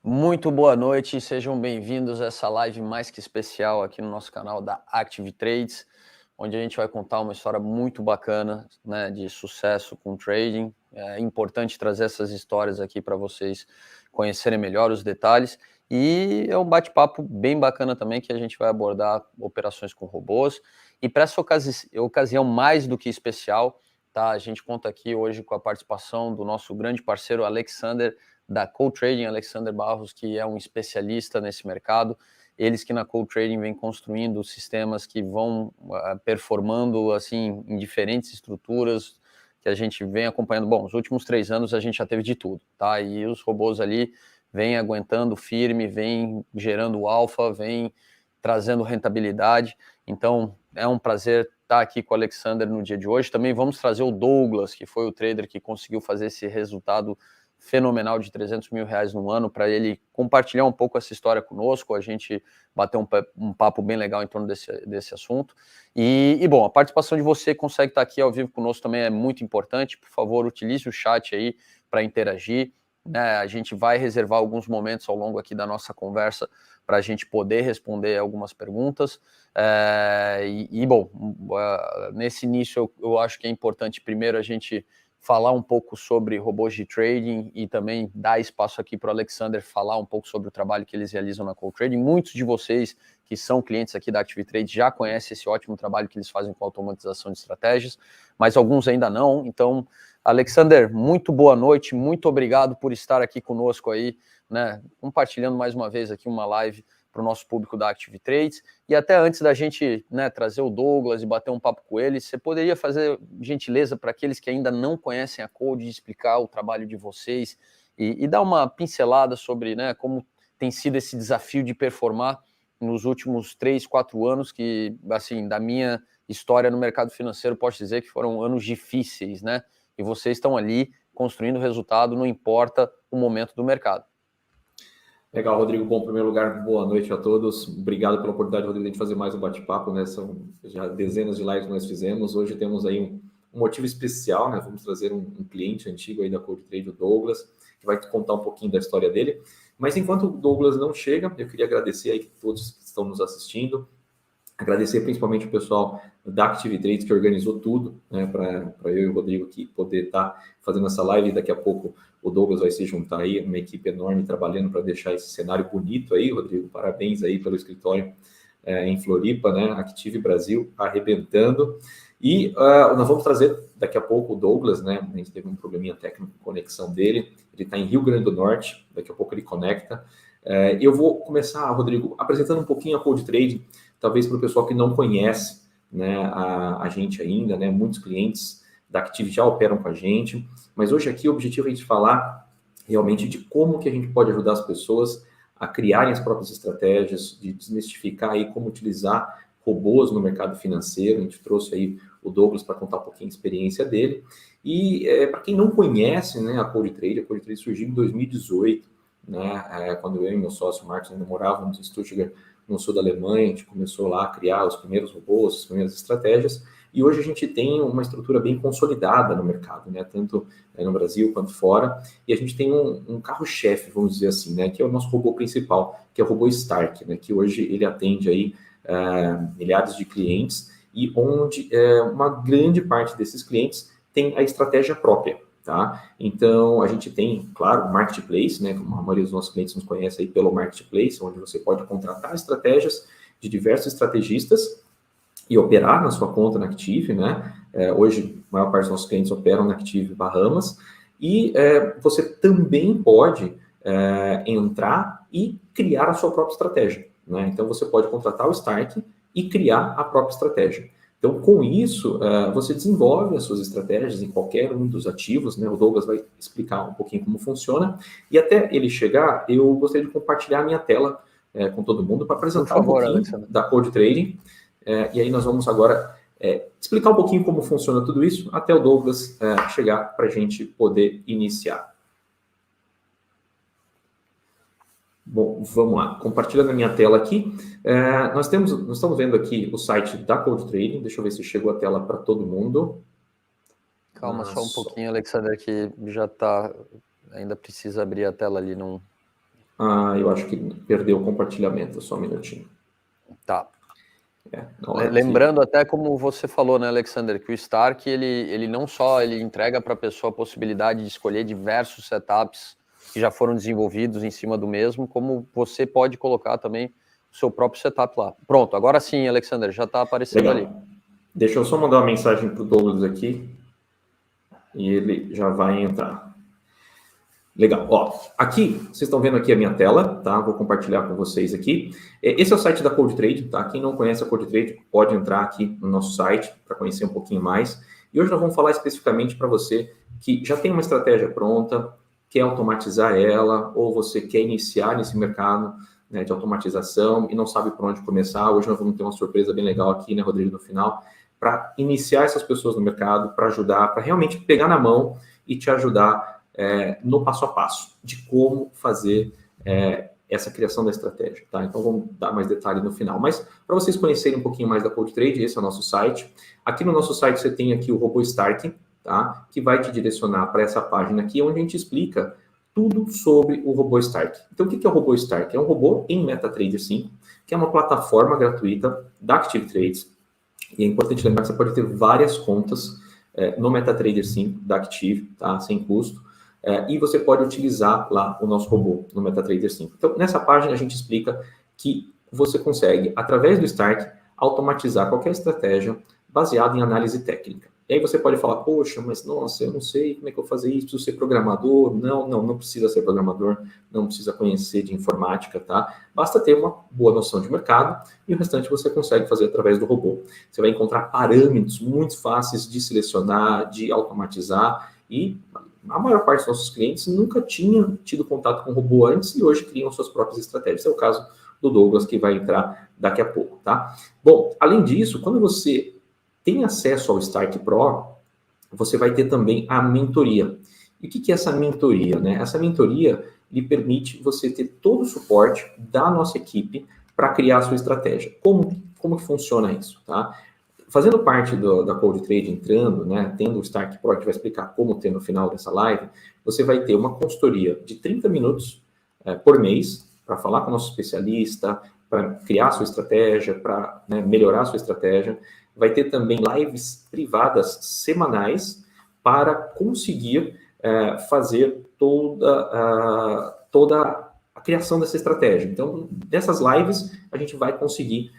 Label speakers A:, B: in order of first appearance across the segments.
A: Muito boa noite, sejam bem-vindos a essa live mais que especial aqui no nosso canal da Active Trades, onde a gente vai contar uma história muito bacana, né, de sucesso com trading. É importante trazer essas histórias aqui para vocês conhecerem melhor os detalhes, e é um bate-papo bem bacana também, que a gente vai abordar operações com robôs, e para essa ocasião mais do que especial, tá, a gente conta aqui hoje com a participação do nosso grande parceiro Alexander, da CoTrading, Alexander Barros, que é um especialista nesse mercado. Eles que na CoTrading vêm construindo sistemas que vão performando assim em diferentes estruturas, que a gente vem acompanhando. Bom, os últimos 3 anos a gente já teve de tudo, tá? E os robôs ali vêm aguentando firme, vêm gerando alfa, vêm trazendo rentabilidade. Então, é um prazer estar aqui com o Alexander no dia de hoje. Também vamos trazer o Douglas, que foi o trader que conseguiu fazer esse resultado fenomenal de R$300 mil no ano, para ele compartilhar um pouco essa história conosco, a gente bater um papo bem legal em torno desse assunto. E bom, a participação de você que consegue estar aqui ao vivo conosco também é muito importante. Por favor, utilize o chat aí para interagir, né? A gente vai reservar alguns momentos ao longo aqui da nossa conversa para a gente poder responder algumas perguntas. Bom, nesse início eu acho que é importante primeiro a gente falar um pouco sobre robôs de trading e também dar espaço aqui para o Alexander falar um pouco sobre o trabalho que eles realizam na CoTrading. Muitos de vocês que são clientes aqui da Active Trade já conhecem esse ótimo trabalho que eles fazem com automatização de estratégias, mas alguns ainda não. Então, Alexander, muito boa noite, muito obrigado por estar aqui conosco aí, né, compartilhando mais uma vez aqui uma live para o nosso público da Active Trades. E até antes da gente, né, trazer o Douglas e bater um papo com ele, você poderia fazer gentileza para aqueles que ainda não conhecem a Code, explicar o trabalho de vocês e dar uma pincelada sobre, né, como tem sido esse desafio de performar nos últimos 3, 4 anos, que, assim, da minha história no mercado financeiro, posso dizer que foram anos difíceis, né? E vocês estão ali construindo resultado, não importa o momento do mercado.
B: Legal, Rodrigo. Bom, em primeiro lugar, boa noite a todos. Obrigado pela oportunidade, Rodrigo, de fazer mais um bate-papo, né? São já dezenas de lives que nós fizemos. Hoje temos aí um motivo especial, né? Vamos trazer um cliente antigo aí da CoTrade, o Douglas, que vai contar um pouquinho da história dele. Mas enquanto o Douglas não chega, eu queria agradecer aí a todos que estão nos assistindo. Agradecer principalmente o pessoal da Active Trades que organizou tudo, né, para eu e o Rodrigo aqui poder estar fazendo essa live. Daqui a pouco o Douglas vai se juntar aí, uma equipe enorme trabalhando para deixar esse cenário bonito aí, Rodrigo. Parabéns aí pelo escritório em Floripa, né? Active Brasil arrebentando. E nós vamos trazer daqui a pouco o Douglas, né? A gente teve um probleminha técnico com a conexão dele. Ele está em Rio Grande do Norte, daqui a pouco ele conecta. Eu vou começar, Rodrigo, apresentando um pouquinho a CoTrade, talvez para o pessoal que não conhece, né, a gente ainda, né, muitos clientes da Active já operam com a gente, mas hoje aqui o objetivo é a gente falar realmente de como que a gente pode ajudar as pessoas a criarem as próprias estratégias, de desmistificar aí como utilizar robôs no mercado financeiro. A gente trouxe aí o Douglas para contar um pouquinho a experiência dele. E para quem não conhece, né, a CoTrade surgiu em 2018, né, quando eu e meu sócio Marcos ainda morávamos em Stuttgart, no sul da Alemanha. A gente começou lá a criar os primeiros robôs, as primeiras estratégias, e hoje a gente tem uma estrutura bem consolidada no mercado, né, tanto no Brasil quanto fora, e a gente tem um carro-chefe, vamos dizer assim, né, que é o nosso robô principal, que é o robô Stark, né, que hoje ele atende aí milhares de clientes, e onde uma grande parte desses clientes tem a estratégia própria. Tá? Então, a gente tem, claro, o Marketplace, né, como a maioria dos nossos clientes nos conhece aí pelo Marketplace, onde você pode contratar estratégias de diversos estrategistas e operar na sua conta na Active, né? Hoje, a maior parte dos nossos clientes operam na Active Bahamas, e você também pode entrar e criar a sua própria estratégia, né? Então, você pode contratar o Stark e criar a própria estratégia. Então, com isso, você desenvolve as suas estratégias em qualquer um dos ativos, né? O Douglas vai explicar um pouquinho como funciona. E até ele chegar, eu gostaria de compartilhar a minha tela com todo mundo para apresentar um pouquinho
A: Alexandre,
B: da CoTrading. E aí nós vamos agora explicar um pouquinho como funciona tudo isso, até o Douglas chegar para a gente poder iniciar. Bom, vamos lá. Compartilhando a minha tela aqui. Nós estamos vendo aqui o site da CoTrading. Deixa eu ver se chegou a tela para todo mundo.
A: Calma só um pouquinho, Alexander, que já está... Ainda precisa abrir a tela ali. Não...
B: Eu acho que perdeu o compartilhamento, só um minutinho.
A: Tá.
B: Na
A: Lembrando até como você falou, né, Alexander, que o Stark, ele não só ele entrega para a pessoa a possibilidade de escolher diversos setups que já foram desenvolvidos em cima do mesmo, como você pode colocar também o seu próprio setup lá. Pronto, agora sim, Alexander, já está aparecendo ali.
B: Deixa eu só mandar uma mensagem para o Douglas aqui e ele já vai entrar. Legal. Ó, aqui, vocês estão vendo aqui a minha tela, tá? Vou compartilhar com vocês aqui. Esse é o site da CodeTrade, tá? Quem não conhece a CodeTrade pode entrar aqui no nosso site para conhecer um pouquinho mais. E hoje nós vamos falar especificamente para você que já tem uma estratégia pronta, quer automatizar ela, ou você quer iniciar nesse mercado, né, de automatização e não sabe por onde começar. Hoje nós vamos ter uma surpresa bem legal aqui, né, Rodrigo, no final, para iniciar essas pessoas no mercado, para ajudar, para realmente pegar na mão e te ajudar no passo a passo de como fazer essa criação da estratégia, tá? Então vamos dar mais detalhe no final. Mas para vocês conhecerem um pouquinho mais da CodeTrade, esse é o nosso site. Aqui no nosso site você tem aqui o Robô Stark, tá? Que vai te direcionar para essa página aqui, onde a gente explica tudo sobre o Robô Stark. Então o que é o Robô Stark? É um robô em MetaTrader 5, que é uma plataforma gratuita da Active Trades. E é importante lembrar que você pode ter várias contas no MetaTrader 5 da Active, tá? Sem custo. E você pode utilizar lá o nosso robô no MetaTrader 5. Então, nessa página a gente explica que você consegue, através do Stark, automatizar qualquer estratégia baseada em análise técnica. E aí você pode falar, poxa, mas nossa, eu não sei como é que eu vou fazer isso, preciso ser programador. Não precisa ser programador, não precisa conhecer de informática, tá? Basta ter uma boa noção de mercado e o restante você consegue fazer através do robô. Você vai encontrar parâmetros muito fáceis de selecionar, de automatizar e a maior parte dos nossos clientes nunca tinha tido contato com o robô antes e hoje criam suas próprias estratégias. É o caso do Douglas, que vai entrar daqui a pouco, tá? Bom, além disso, quando você tem acesso ao Stark Pro, você vai ter também a mentoria. E o que é essa mentoria, né? Essa mentoria lhe permite você ter todo o suporte da nossa equipe para criar a sua estratégia. Como que funciona isso, tá? Fazendo parte da CodeTrade, entrando, né, tendo o Stark Pro, que vai explicar como ter no final dessa live, você vai ter uma consultoria de 30 minutos por mês para falar com o nosso especialista, para criar a sua estratégia, para melhorar a sua estratégia. Vai ter também lives privadas semanais para conseguir fazer toda a criação dessa estratégia. Então, dessas lives, a gente vai conseguir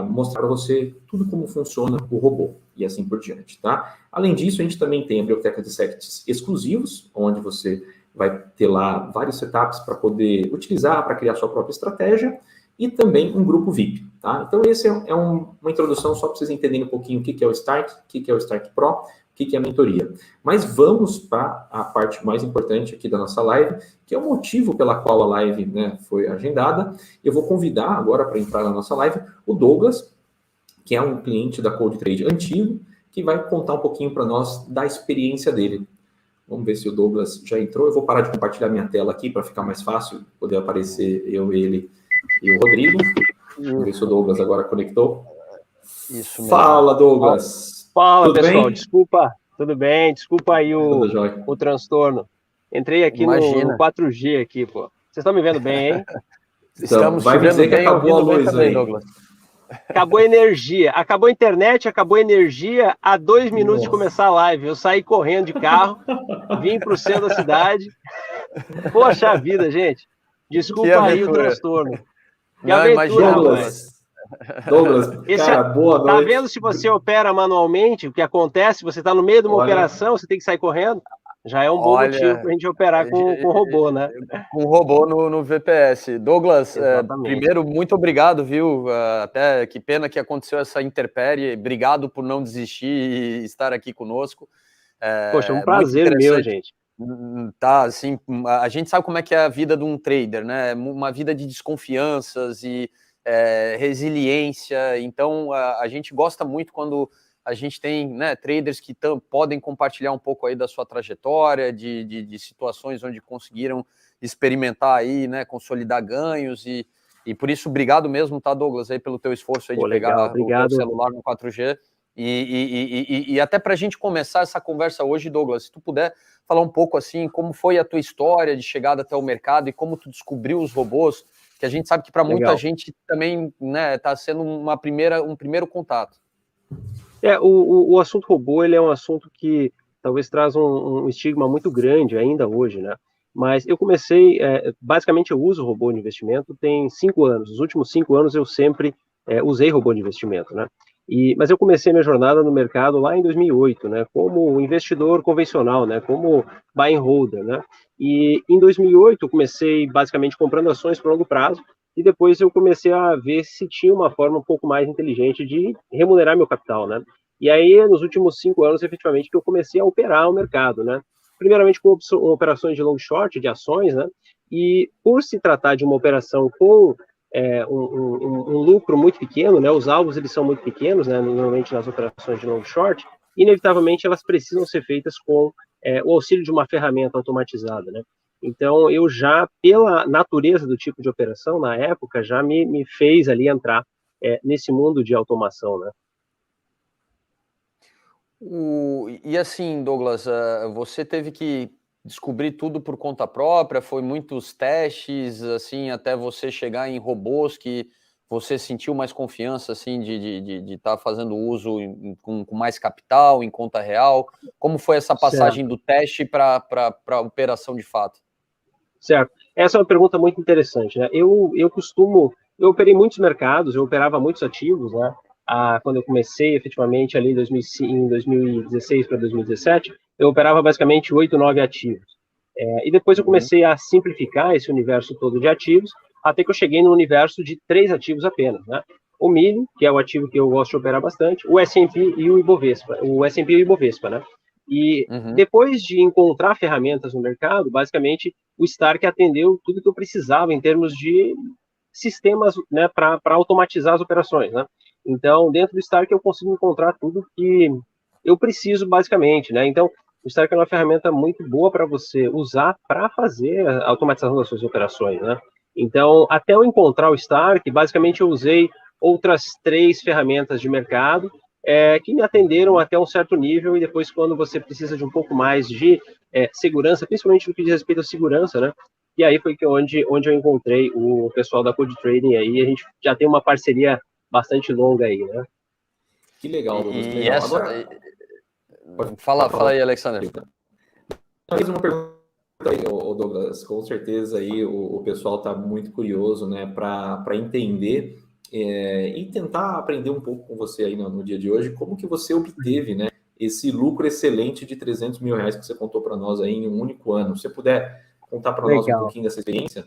B: mostrar para você tudo como funciona o robô e assim por diante, tá? Além disso, a gente também tem a biblioteca de sets exclusivos, onde você vai ter lá vários setups para poder utilizar para criar sua própria estratégia e também um grupo VIP, tá? Então, esse é uma introdução só para vocês entenderem um pouquinho o que é o Stark, o que é o Stark Pro, o que é a mentoria. Mas vamos para a parte mais importante aqui da nossa live, que é o motivo pela qual a live, né, foi agendada. Eu vou convidar agora para entrar na nossa live o Douglas, que é um cliente da CodeTrade antigo, que vai contar um pouquinho para nós da experiência dele. Vamos ver se o Douglas já entrou. Eu vou parar de compartilhar minha tela aqui para ficar mais fácil, poder aparecer eu, ele e o Rodrigo. Vamos ver se o Douglas agora conectou.
A: Isso mesmo.
B: Fala, Douglas.
C: Fala,
B: tudo
C: pessoal.
B: Bem?
C: Desculpa. Tudo bem? Desculpa aí
B: Tudo
C: o transtorno. Entrei aqui no 4G aqui, pô. Vocês estão me vendo bem, hein?
A: Estamos
B: vai
A: te vendo
B: dizer que
A: bem,
B: acabou a
A: ouvindo bem
B: luz
A: também,
B: aí.
A: Douglas.
C: Acabou a energia. Acabou a internet, acabou a energia há 2 minutos de começar a live. Eu saí correndo de carro, vim para o centro da cidade. Poxa vida, gente. Desculpa aí o transtorno. Que aventura, rapaz.
B: Douglas, cara, boa noite.
C: Tá vendo se você opera manualmente, o que acontece? Você está no meio de uma operação, você tem que sair correndo. Já é um bom motivo para a gente operar com robô, né?
A: Com robô no VPS. Douglas, primeiro, muito obrigado, viu? Até que pena que aconteceu essa intempérie. Obrigado por não desistir e estar aqui conosco.
C: Poxa, um prazer meu, gente.
A: Tá, assim, a gente sabe como é que é a vida de um trader, né? Uma vida de desconfianças e resiliência. Então, a gente gosta muito quando a gente tem, né, traders que podem compartilhar um pouco aí da sua trajetória, de situações onde conseguiram experimentar aí, né, consolidar ganhos e por isso, obrigado mesmo, tá, Douglas, aí pelo teu esforço aí de pegar o teu celular no 4G E até para a gente começar essa conversa hoje, Douglas, se tu puder falar um pouco assim, como foi a tua história de chegada até o mercado e como tu descobriu os robôs, que a gente sabe que para muita gente também, né, está sendo um primeiro contato.
C: O assunto robô, ele é um assunto que talvez traz um estigma muito grande ainda hoje, né? Mas eu comecei, basicamente eu uso robô de investimento tem 5 anos. Os últimos 5 anos eu sempre usei robô de investimento, né? Mas eu comecei minha jornada no mercado lá em 2008, né? Como investidor convencional, né? Como buy and holder, né? E em 2008 eu comecei basicamente comprando ações por longo prazo e depois eu comecei a ver se tinha uma forma um pouco mais inteligente de remunerar meu capital, né? E aí, nos últimos 5 anos, efetivamente, que eu comecei a operar o mercado, né? Primeiramente com operações de long short, de ações, né? E por se tratar de uma operação com um lucro muito pequeno, né? Os alvos, eles são muito pequenos, né? Normalmente nas operações de long short, inevitavelmente elas precisam ser feitas com o auxílio de uma ferramenta automatizada, né? Então, eu já, pela natureza do tipo de operação, na época, já me fez ali entrar nesse mundo de automação, né?
A: E assim, Douglas, você teve que descobrir tudo por conta própria? Foi muitos testes, assim, até você chegar em robôs que você sentiu mais confiança, assim, de estar fazendo uso com mais capital, em conta real? Como foi essa passagem do teste para a operação de fato?
C: Certo. Essa é uma pergunta muito interessante, né? Eu operei muitos mercados, eu operava muitos ativos, né? Quando eu comecei efetivamente ali em 2016 para 2017, eu operava basicamente 8, 9 ativos. E depois eu comecei a simplificar esse universo todo de ativos, até que eu cheguei no universo de 3 ativos apenas, né? O milho, que é o ativo que eu gosto de operar bastante, o S&P e o Ibovespa, né? E depois de encontrar ferramentas no mercado, basicamente o Stark atendeu tudo que eu precisava em termos de sistemas, né, para automatizar as operações, né? Então, dentro do Stark eu consigo encontrar tudo que eu preciso, basicamente, né? Então, o Stark é uma ferramenta muito boa para você usar para fazer a automatização das suas operações, né? Então, até eu encontrar o Stark, basicamente eu usei outras 3 ferramentas de mercado que me atenderam até um certo nível, e depois, quando você precisa de um pouco mais de segurança, principalmente no que diz respeito à segurança, né? E aí foi onde eu encontrei o pessoal da Code Trading aí, a gente já tem uma parceria bastante longa aí, né?
B: Que legal, Douglas, que legal. Agora,
A: fala aí, Alexander.
B: Mais uma pergunta aí, Douglas. Com certeza aí o pessoal está muito curioso, né, para entender e tentar aprender um pouco com você aí no dia de hoje, como que você obteve, né, esse lucro excelente de 300 mil reais que você contou para nós aí em um único ano. Se você puder contar para nós um pouquinho dessa experiência?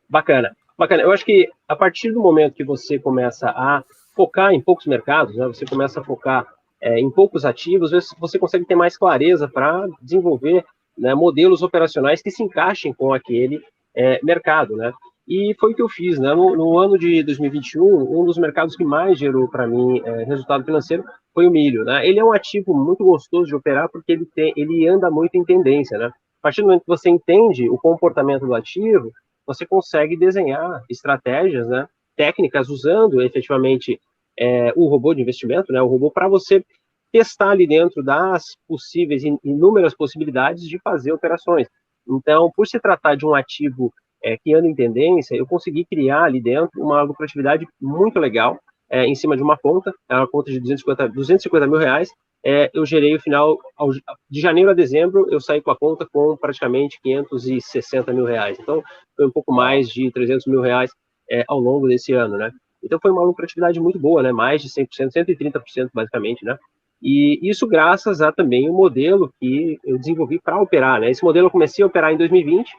C: Bacana. Eu acho que a partir do momento que você começa a focar em poucos mercados, né, você começa a focar em poucos ativos, você consegue ter mais clareza para desenvolver, né, modelos operacionais que se encaixem com aquele mercado, né? E foi o que eu fiz, né? No ano de 2021, um dos mercados que mais gerou para mim resultado financeiro foi o milho, né? Ele é um ativo muito gostoso de operar porque ele anda muito em tendência, né? A partir do momento que você entende o comportamento do ativo, você consegue desenhar estratégias, né, técnicas, usando efetivamente o robô de investimento, né, o robô, para você testar ali dentro das possíveis, inúmeras possibilidades de fazer operações. Então, por se tratar de um ativo que anda em tendência, eu consegui criar ali dentro uma lucratividade muito legal em cima de uma conta de 250 mil reais. Eu gerei o final, de janeiro a dezembro, eu saí com a conta com praticamente 560 mil reais. Então, foi um pouco mais de 300 mil reais ao longo desse ano, né? Então, foi uma lucratividade muito boa, né? Mais de 100%, 130%, basicamente, né? E isso graças a também o modelo que eu desenvolvi para operar, né? Esse modelo eu comecei a operar em 2020,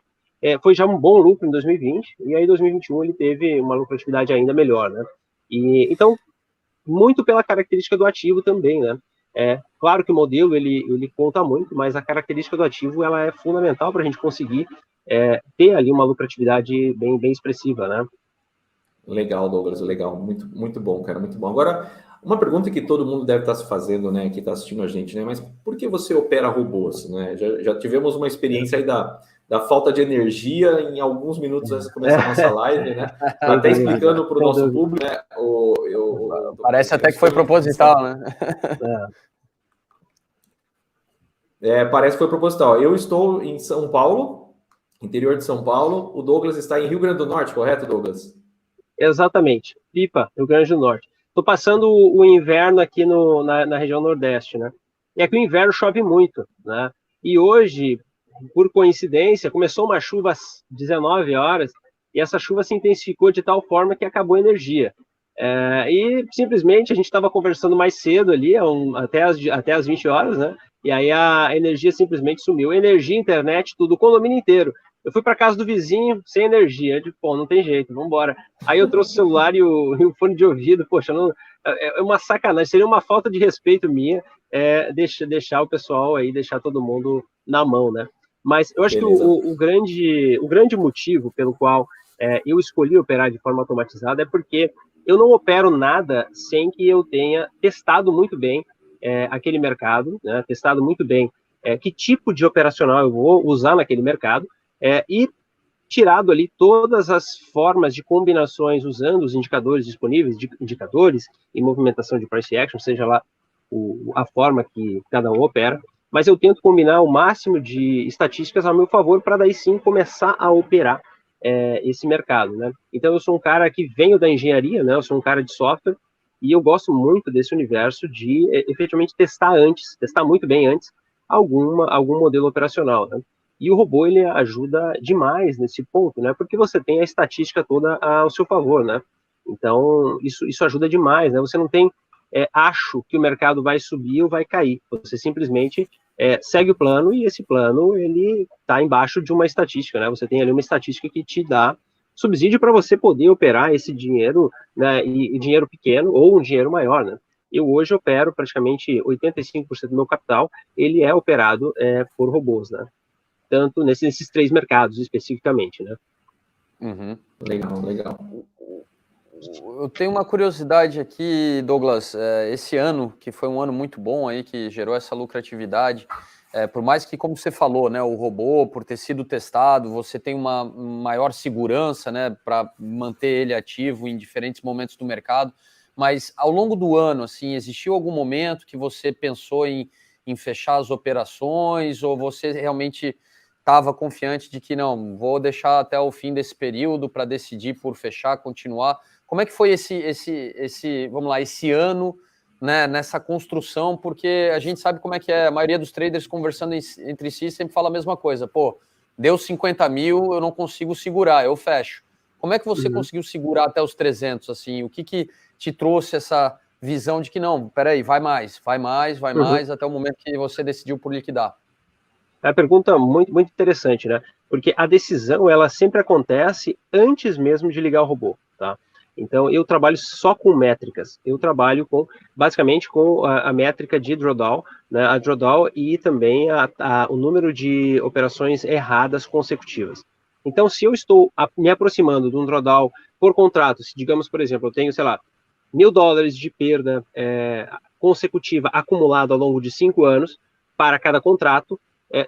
C: foi já um bom lucro em 2020, e aí em 2021 ele teve uma lucratividade ainda melhor, né? Então, muito pela característica do ativo também, né? Claro que o modelo ele conta muito, mas a característica do ativo ela é fundamental para a gente conseguir ter ali uma lucratividade bem expressiva, né?
B: Legal, Douglas, legal, muito, muito bom, cara, muito bom. Agora, uma pergunta que todo mundo deve estar se fazendo, né, que está assistindo a gente, né, mas por que você opera robôs, né? Já tivemos uma experiência aí da falta de energia em alguns minutos antes de começar a nossa live, né? Até explicando para o nosso público, né,
A: Parece até que foi proposital, né?
B: Parece que foi proposital. Eu estou em São Paulo, interior de São Paulo. O Douglas está em Rio Grande do Norte, correto, Douglas?
C: Exatamente. Pipa, Rio Grande do Norte. Estou passando o inverno aqui na região Nordeste, né? E aqui o inverno chove muito, né? E hoje, por coincidência, começou uma chuva às 19 horas e essa chuva se intensificou de tal forma que acabou a energia. E simplesmente a gente estava conversando mais cedo ali, até as 20 horas, né? E aí a energia simplesmente sumiu. Energia, internet, tudo, o condomínio inteiro. Eu fui para casa do vizinho sem energia. Eu disse, pô, não tem jeito, vamos embora. Aí eu trouxe o celular e o fone de ouvido. Poxa, é uma sacanagem, seria uma falta de respeito minha deixar o pessoal aí, deixar todo mundo na mão, né? Mas eu acho que o grande motivo pelo qual eu escolhi operar de forma automatizada é porque eu não opero nada sem que eu tenha testado muito bem aquele mercado, né? Testado muito bem que tipo de operacional eu vou usar naquele mercado, e tirado ali todas as formas de combinações usando os indicadores disponíveis, indicadores e movimentação de price action, seja lá a forma que cada um opera, mas eu tento combinar o máximo de estatísticas ao meu favor para daí sim começar a operar esse mercado, né? Então eu sou um cara que venho da engenharia, né? Eu sou um cara de software e eu gosto muito desse universo de efetivamente testar muito bem antes algum modelo operacional, né? E o robô, ele ajuda demais nesse ponto, né? Porque você tem a estatística toda ao seu favor, né? Então, isso ajuda demais, né? Você não tem, acho que o mercado vai subir ou vai cair. Você simplesmente segue o plano e esse plano, ele está embaixo de uma estatística, né? Você tem ali uma estatística que te dá subsídio para você poder operar esse dinheiro, né? E dinheiro pequeno ou um dinheiro maior, né? Eu hoje opero praticamente 85% do meu capital, ele é operado por robôs, né? Tanto nesses 3 mercados especificamente, né?
A: Uhum.
B: Legal.
A: Eu tenho uma curiosidade aqui, Douglas. Esse ano, que foi um ano muito bom aí, que gerou essa lucratividade, por mais que, como você falou, né, o robô, por ter sido testado, você tem uma maior segurança, né, para manter ele ativo em diferentes momentos do mercado, mas ao longo do ano, assim, existiu algum momento que você pensou em fechar as operações, ou você realmente estava confiante de que não, vou deixar até o fim desse período para decidir por fechar, continuar? Como é que foi vamos lá, esse ano, né, nessa construção? Porque a gente sabe como é que é, a maioria dos traders conversando entre si sempre fala a mesma coisa. Pô, deu 50 mil, eu não consigo segurar, eu fecho. Como é que você conseguiu segurar até os 300, assim? O que te trouxe essa visão de que não, peraí, vai mais, até o momento que você decidiu por liquidar?
C: É uma pergunta muito, muito interessante, né? Porque a decisão, ela sempre acontece antes mesmo de ligar o robô, tá? Então, eu trabalho só com métricas. Eu trabalho basicamente com a métrica de drawdown, né? A drawdown e também o número de operações erradas consecutivas. Então, se eu estou me aproximando de um drawdown por contrato, se digamos, por exemplo, eu tenho, sei lá, $1.000 de perda consecutiva acumulada ao longo de 5 anos para cada contrato,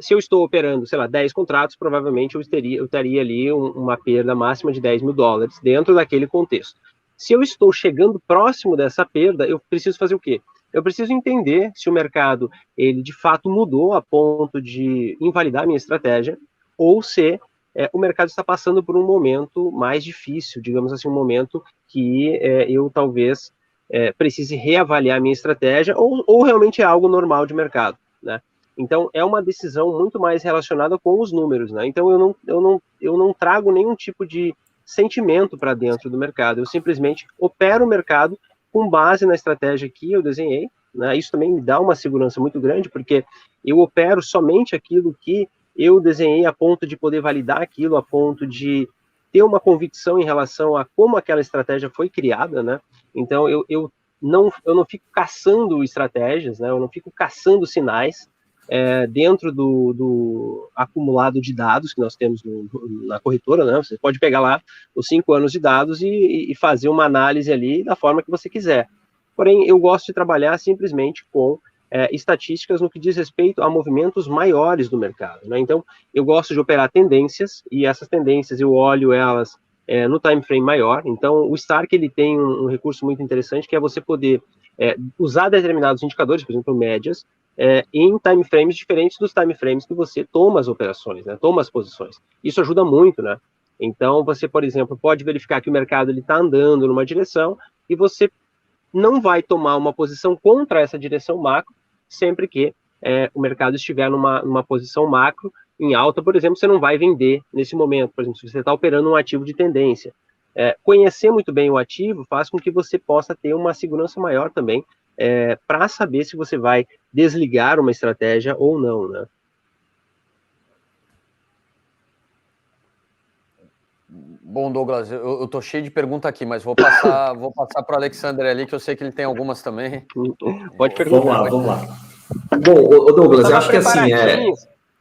C: se eu estou operando, sei lá, 10 contratos, provavelmente eu teria ali uma perda máxima de $10.000 dentro daquele contexto. Se eu estou chegando próximo dessa perda, eu preciso fazer o quê? Eu preciso entender se o mercado, ele de fato mudou a ponto de invalidar a minha estratégia, ou se o mercado está passando por um momento mais difícil, digamos assim, um momento que eu talvez precise reavaliar a minha estratégia, ou realmente é algo normal de mercado, né? Então, é uma decisão muito mais relacionada com os números, né? Então, eu não trago nenhum tipo de sentimento para dentro do mercado. Eu simplesmente opero o mercado com base na estratégia que eu desenhei, né? Isso também me dá uma segurança muito grande, porque eu opero somente aquilo que eu desenhei a ponto de poder validar aquilo, a ponto de ter uma convicção em relação a como aquela estratégia foi criada, né? Então, eu não fico caçando estratégias, né? Eu não fico caçando sinais, dentro do acumulado de dados que nós temos na corretora, né? Você pode pegar lá os 5 anos de dados e fazer uma análise ali da forma que você quiser. Porém, eu gosto de trabalhar simplesmente com estatísticas no que diz respeito a movimentos maiores do mercado, né? Então, eu gosto de operar tendências, e essas tendências eu olho elas no time frame maior. Então, o Stark ele tem um recurso muito interessante, que é você poder usar determinados indicadores, por exemplo, médias, em time frames diferentes dos time frames que você toma as operações, né, toma as posições. Isso ajuda muito, né? Então, você, por exemplo, pode verificar que o mercado está andando numa direção e você não vai tomar uma posição contra essa direção macro, sempre que o mercado estiver numa posição macro em alta, por exemplo, você não vai vender nesse momento. Por exemplo, se você está operando um ativo de tendência. Conhecer muito bem o ativo faz com que você possa ter uma segurança maior também para saber se você vai desligar uma estratégia ou não, né?
A: Bom, Douglas, eu tô cheio de pergunta aqui, mas vou passar para o Alexander ali, que eu sei que ele tem algumas também.
C: Pode perguntar.
B: Vamos lá. Bom, Douglas, eu acho que assim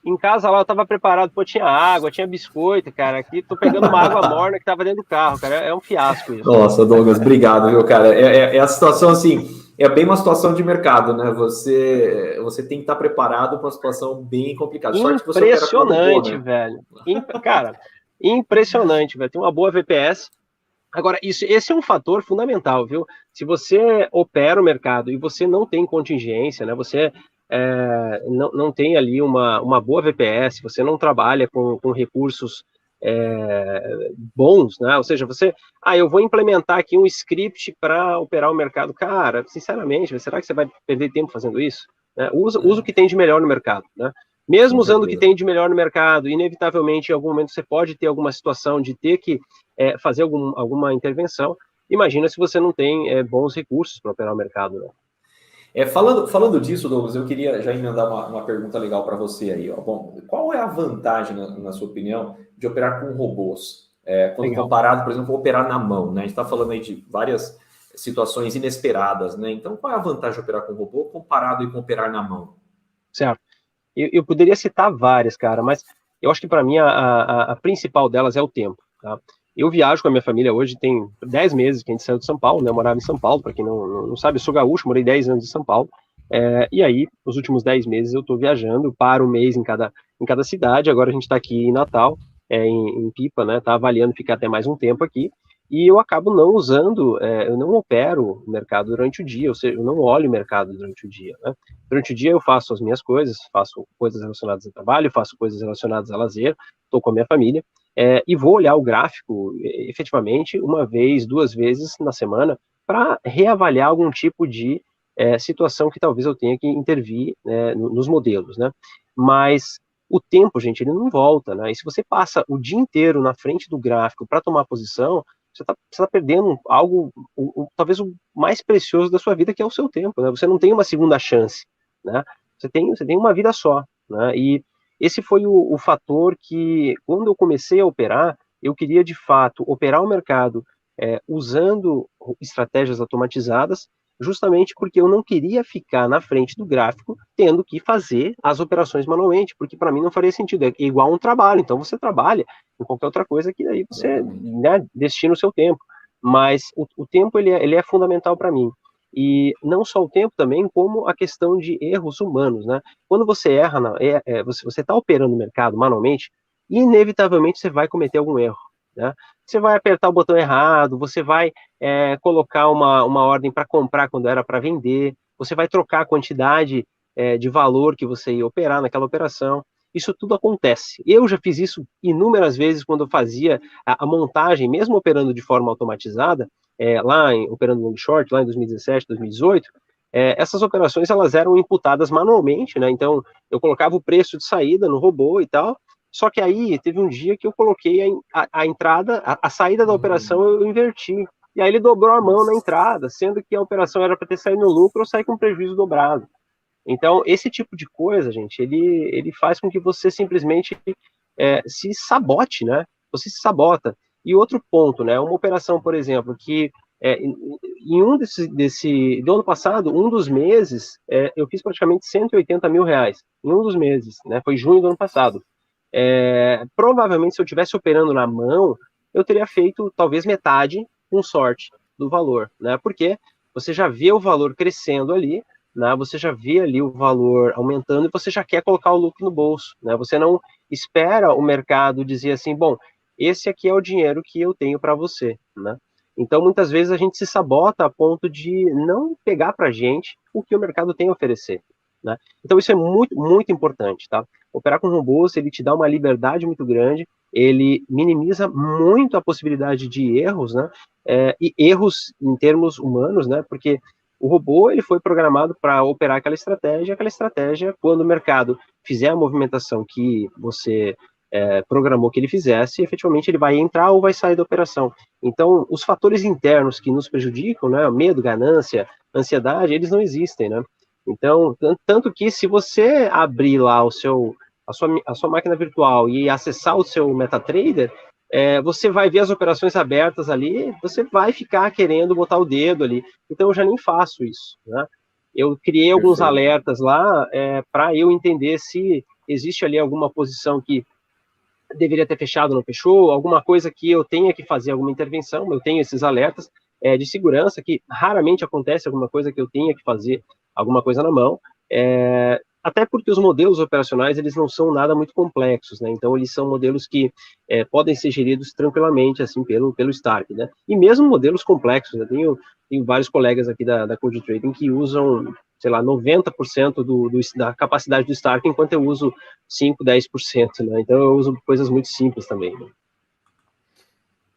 C: Em casa lá eu tava preparado, pô, tinha água, tinha biscoito, cara. Aqui tô pegando uma água morna que tava dentro do carro, cara. É um fiasco isso.
B: Nossa, Douglas, obrigado, viu, cara? É a situação assim, é bem uma situação de mercado, né? Você tem que estar preparado para uma situação bem complicada.
C: Impressionante, velho. Cara, impressionante, velho. Tem uma boa VPS. Agora, esse é um fator fundamental, viu? Se você opera o mercado e você não tem contingência, né? Você não tem ali uma boa VPS, você não trabalha com recursos bons, né? Ou seja, eu vou implementar aqui um script para operar o mercado. Cara, sinceramente, será que você vai perder tempo fazendo isso? Usa o que tem de melhor no mercado, né? Mesmo usando o que tem de melhor no mercado, inevitavelmente, em algum momento, você pode ter alguma situação de ter que fazer alguma intervenção. Imagina se você não tem bons recursos para operar o mercado, né?
B: Falando disso, Douglas, eu queria já emendar uma pergunta legal para você aí. Ó. Bom, qual é a vantagem, na sua opinião, de operar com robôs? Quando comparado, por exemplo, com operar na mão, né? A gente está falando aí de várias situações inesperadas, né? Então, qual é a vantagem de operar com robô comparado com operar na mão?
C: Certo. Eu poderia citar várias, cara, mas eu acho que para mim a principal delas é o tempo, tá? Eu viajo com a minha família hoje, tem 10 meses que a gente saiu de São Paulo, né? Eu morava em São Paulo, para quem não sabe, eu sou gaúcho, morei 10 anos em São Paulo. E aí, nos últimos 10 meses, eu estou viajando, paro um mês em cada cidade. Agora a gente está aqui em Natal, em Pipa, né? Tá avaliando ficar até mais um tempo aqui. E eu acabo não usando, eu não opero o mercado durante o dia, ou seja, eu não olho o mercado durante o dia, né? Durante o dia eu faço as minhas coisas, faço coisas relacionadas ao trabalho, faço coisas relacionadas a lazer, estou com a minha família, e vou olhar o gráfico, efetivamente, uma vez, 2 vezes na semana, para reavaliar algum tipo de situação que talvez eu tenha que intervir nos modelos, né? Mas o tempo, gente, ele não volta, né? E se você passa o dia inteiro na frente do gráfico para tomar posição, você tá perdendo algo, talvez o mais precioso da sua vida, que é o seu tempo, né? Você não tem uma segunda chance, né? Você tem uma vida só, né? E esse foi o fator que, quando eu comecei a operar, eu queria, de fato, operar o mercado usando estratégias automatizadas, justamente porque eu não queria ficar na frente do gráfico tendo que fazer as operações manualmente, porque para mim não faria sentido, é igual um trabalho, então você trabalha em qualquer outra coisa que daí você destina o seu tempo, mas o tempo ele é fundamental para mim, e não só o tempo também, como a questão de erros humanos, né? Quando você erra, você está operando o mercado manualmente, inevitavelmente você vai cometer algum erro, né? Você vai apertar o botão errado, você vai colocar uma ordem para comprar quando era para vender, você vai trocar a quantidade de valor que você ia operar naquela operação. Isso tudo acontece. Eu já fiz isso inúmeras vezes quando eu fazia a montagem, mesmo operando de forma automatizada, operando long short, lá em 2017, 2018, essas operações elas eram imputadas manualmente, né? Então eu colocava o preço de saída no robô e tal. Só que aí teve um dia que eu coloquei a entrada, a saída da operação eu inverti. E aí ele dobrou a mão na entrada, sendo que a operação era para ter saído no lucro ou sair com prejuízo dobrado. Então, esse tipo de coisa, gente, ele faz com que você simplesmente se sabote, né? Você se sabota. E outro ponto, né? Uma operação, por exemplo, que em do ano passado, um dos meses, eu fiz praticamente 180 mil reais. Em um dos meses, né? Foi junho do ano passado. Provavelmente, se eu estivesse operando na mão, eu teria feito talvez metade com sorte do valor, né? Porque você já vê o valor crescendo ali, né? Você já vê ali o valor aumentando e você já quer colocar o lucro no bolso, né? Você não espera o mercado dizer assim, bom, esse aqui é o dinheiro que eu tenho para você, né? Então, muitas vezes a gente se sabota a ponto de não pegar para a gente o que o mercado tem a oferecer, né? Então, isso é muito, muito importante, tá? Operar com robôs, ele te dá uma liberdade muito grande, ele minimiza muito a possibilidade de erros, né? E erros em termos humanos, né? Porque o robô, ele foi programado para operar aquela estratégia, quando o mercado fizer a movimentação que você programou que ele fizesse, efetivamente ele vai entrar ou vai sair da operação. Então, os fatores internos que nos prejudicam, né, medo, ganância, ansiedade, eles não existem, né? Então, tanto que se você abrir lá a sua máquina virtual e acessar o seu MetaTrader, você vai ver as operações abertas ali, você vai ficar querendo botar o dedo ali. Então, eu já nem faço isso, né? Eu criei alguns alertas lá para eu entender se existe ali alguma posição que deveria ter fechado, não fechou, alguma coisa que eu tenha que fazer alguma intervenção, eu tenho esses alertas de segurança, que raramente acontece alguma coisa que eu tenha que fazer alguma coisa na mão, até porque os modelos operacionais, eles não são nada muito complexos, né, então eles são modelos que podem ser geridos tranquilamente, assim, pelo Stark, né, e mesmo modelos complexos, eu tenho vários colegas aqui da Code Trading que usam, sei lá, 90% da capacidade do Stark, enquanto eu uso 5, 10%, né? Então eu uso coisas muito simples também. Né?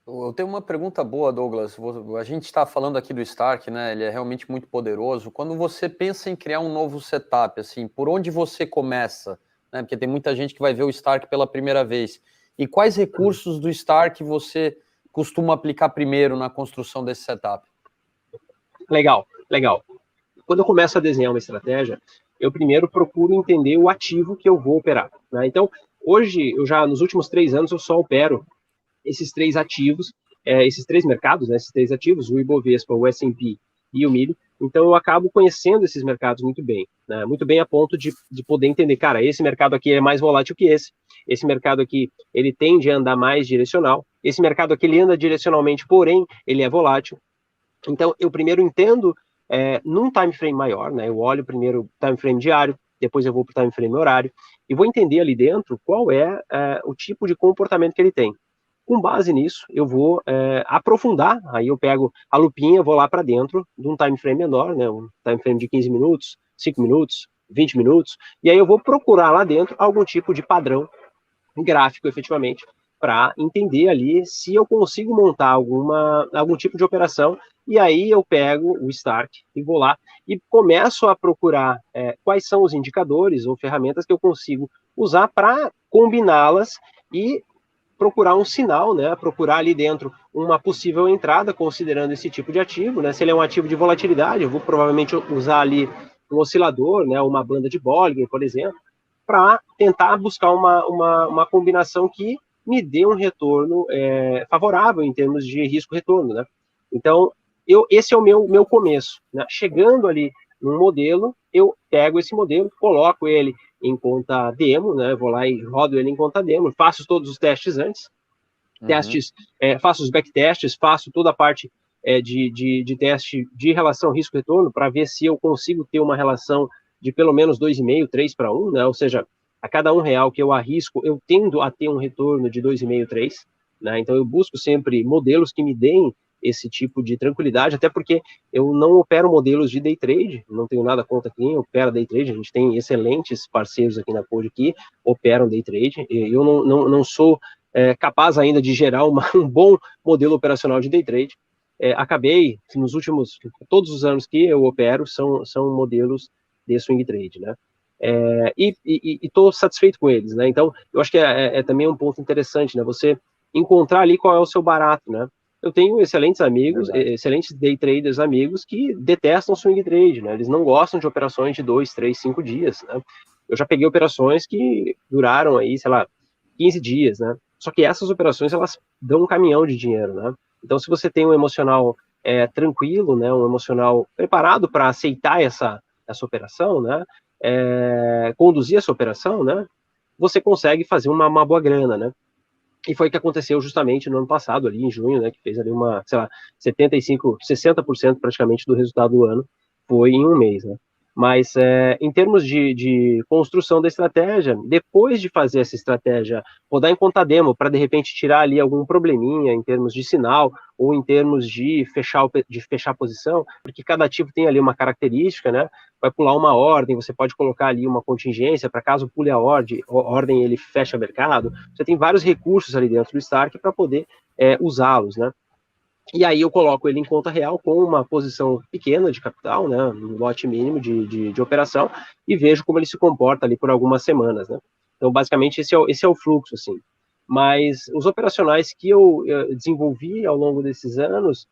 A: Eu tenho uma pergunta boa, Douglas. A gente está falando aqui do Stark, né? Ele é realmente muito poderoso. Quando você pensa em criar um novo setup, assim, por onde você começa? Né? Porque tem muita gente que vai ver o Stark pela primeira vez. E quais recursos do Stark você costuma aplicar primeiro na construção desse setup?
C: Legal. Quando eu começo a desenhar uma estratégia, eu primeiro procuro entender o ativo que eu vou operar. Né? Então, hoje, nos últimos 3 anos, eu só opero esses 3 ativos, esses 3 mercados, né, esses 3 ativos, o Ibovespa, o S&P e o milho. Então, eu acabo conhecendo esses mercados muito bem, né, muito bem a ponto de poder entender, cara, esse mercado aqui é mais volátil que esse mercado aqui, ele tende a andar mais direcional, esse mercado aqui, ele anda direcionalmente, porém, ele é volátil. Então, eu primeiro entendo num time frame maior, né, eu olho primeiro o time frame diário, depois eu vou para o time frame horário, e vou entender ali dentro qual é o tipo de comportamento que ele tem. Com base nisso, eu vou aprofundar, aí eu pego a lupinha, vou lá para dentro de um time frame menor, né, um time frame de 15 minutos, 5 minutos, 20 minutos, e aí eu vou procurar lá dentro algum tipo de padrão gráfico, efetivamente, para entender ali se eu consigo montar algum tipo de operação, e aí eu pego o Stark e vou lá e começo a procurar quais são os indicadores ou ferramentas que eu consigo usar para combiná-las e procurar um sinal, né? Procurar ali dentro uma possível entrada, considerando esse tipo de ativo, né? Se ele é um ativo de volatilidade, eu vou provavelmente usar ali um oscilador, né? Uma banda de Bollinger, por exemplo, para tentar buscar uma combinação que me dê um retorno favorável em termos de risco-retorno, né? Então, esse é o meu começo, né? Chegando ali num modelo, eu pego esse modelo, coloco ele em conta demo, né? Vou lá e rodo ele em conta demo, faço todos os testes antes, faço os backtests, faço toda a parte de teste de relação risco-retorno para ver se eu consigo ter uma relação de pelo menos 2,5, 3 para 1, né? Ou seja, a cada R$1 que eu arrisco, eu tendo a ter um retorno de 2,5, 3, né? Então eu busco sempre modelos que me deem esse tipo de tranquilidade, até porque eu não opero modelos de day trade, não tenho nada contra quem opera day trade, a gente tem excelentes parceiros aqui na Code que operam day trade, eu não sou capaz ainda de gerar um bom modelo operacional de day trade. Acabei, nos últimos, todos os anos que eu opero, são modelos de swing trade, né? E estou satisfeito com eles, né? Então, eu acho que também um ponto interessante, né? Você encontrar ali qual é o seu barato, né? Eu tenho excelentes amigos, excelentes day traders amigos que detestam swing trade, né? Eles não gostam de operações de 2, 3, 5 dias, né? Eu já peguei operações que duraram aí, sei lá, 15 dias, né? Só que essas operações, elas dão um caminhão de dinheiro, né? Então, se você tem um emocional tranquilo, né? Um emocional preparado para aceitar essa operação, né? Conduzir essa operação, né? Você consegue fazer uma boa grana, né? E foi o que aconteceu justamente no ano passado, ali em junho, né, que fez ali 75, 60% praticamente do resultado do ano, foi em um mês, né. Mas em termos de construção da estratégia, depois de fazer essa estratégia, rodar em conta demo para de repente tirar ali algum probleminha em termos de sinal ou em termos de fechar a posição, porque cada ativo tem ali uma característica, né? Vai pular uma ordem, você pode colocar ali uma contingência para caso pule a ordem ele fecha o mercado. Você tem vários recursos ali dentro do Stark para poder usá-los, né? E aí eu coloco ele em conta real com uma posição pequena de capital, né, um lote mínimo de operação, e vejo como ele se comporta ali por algumas semanas, né. Então, basicamente, esse é o fluxo, assim. Mas os operacionais que eu desenvolvi ao longo desses anos,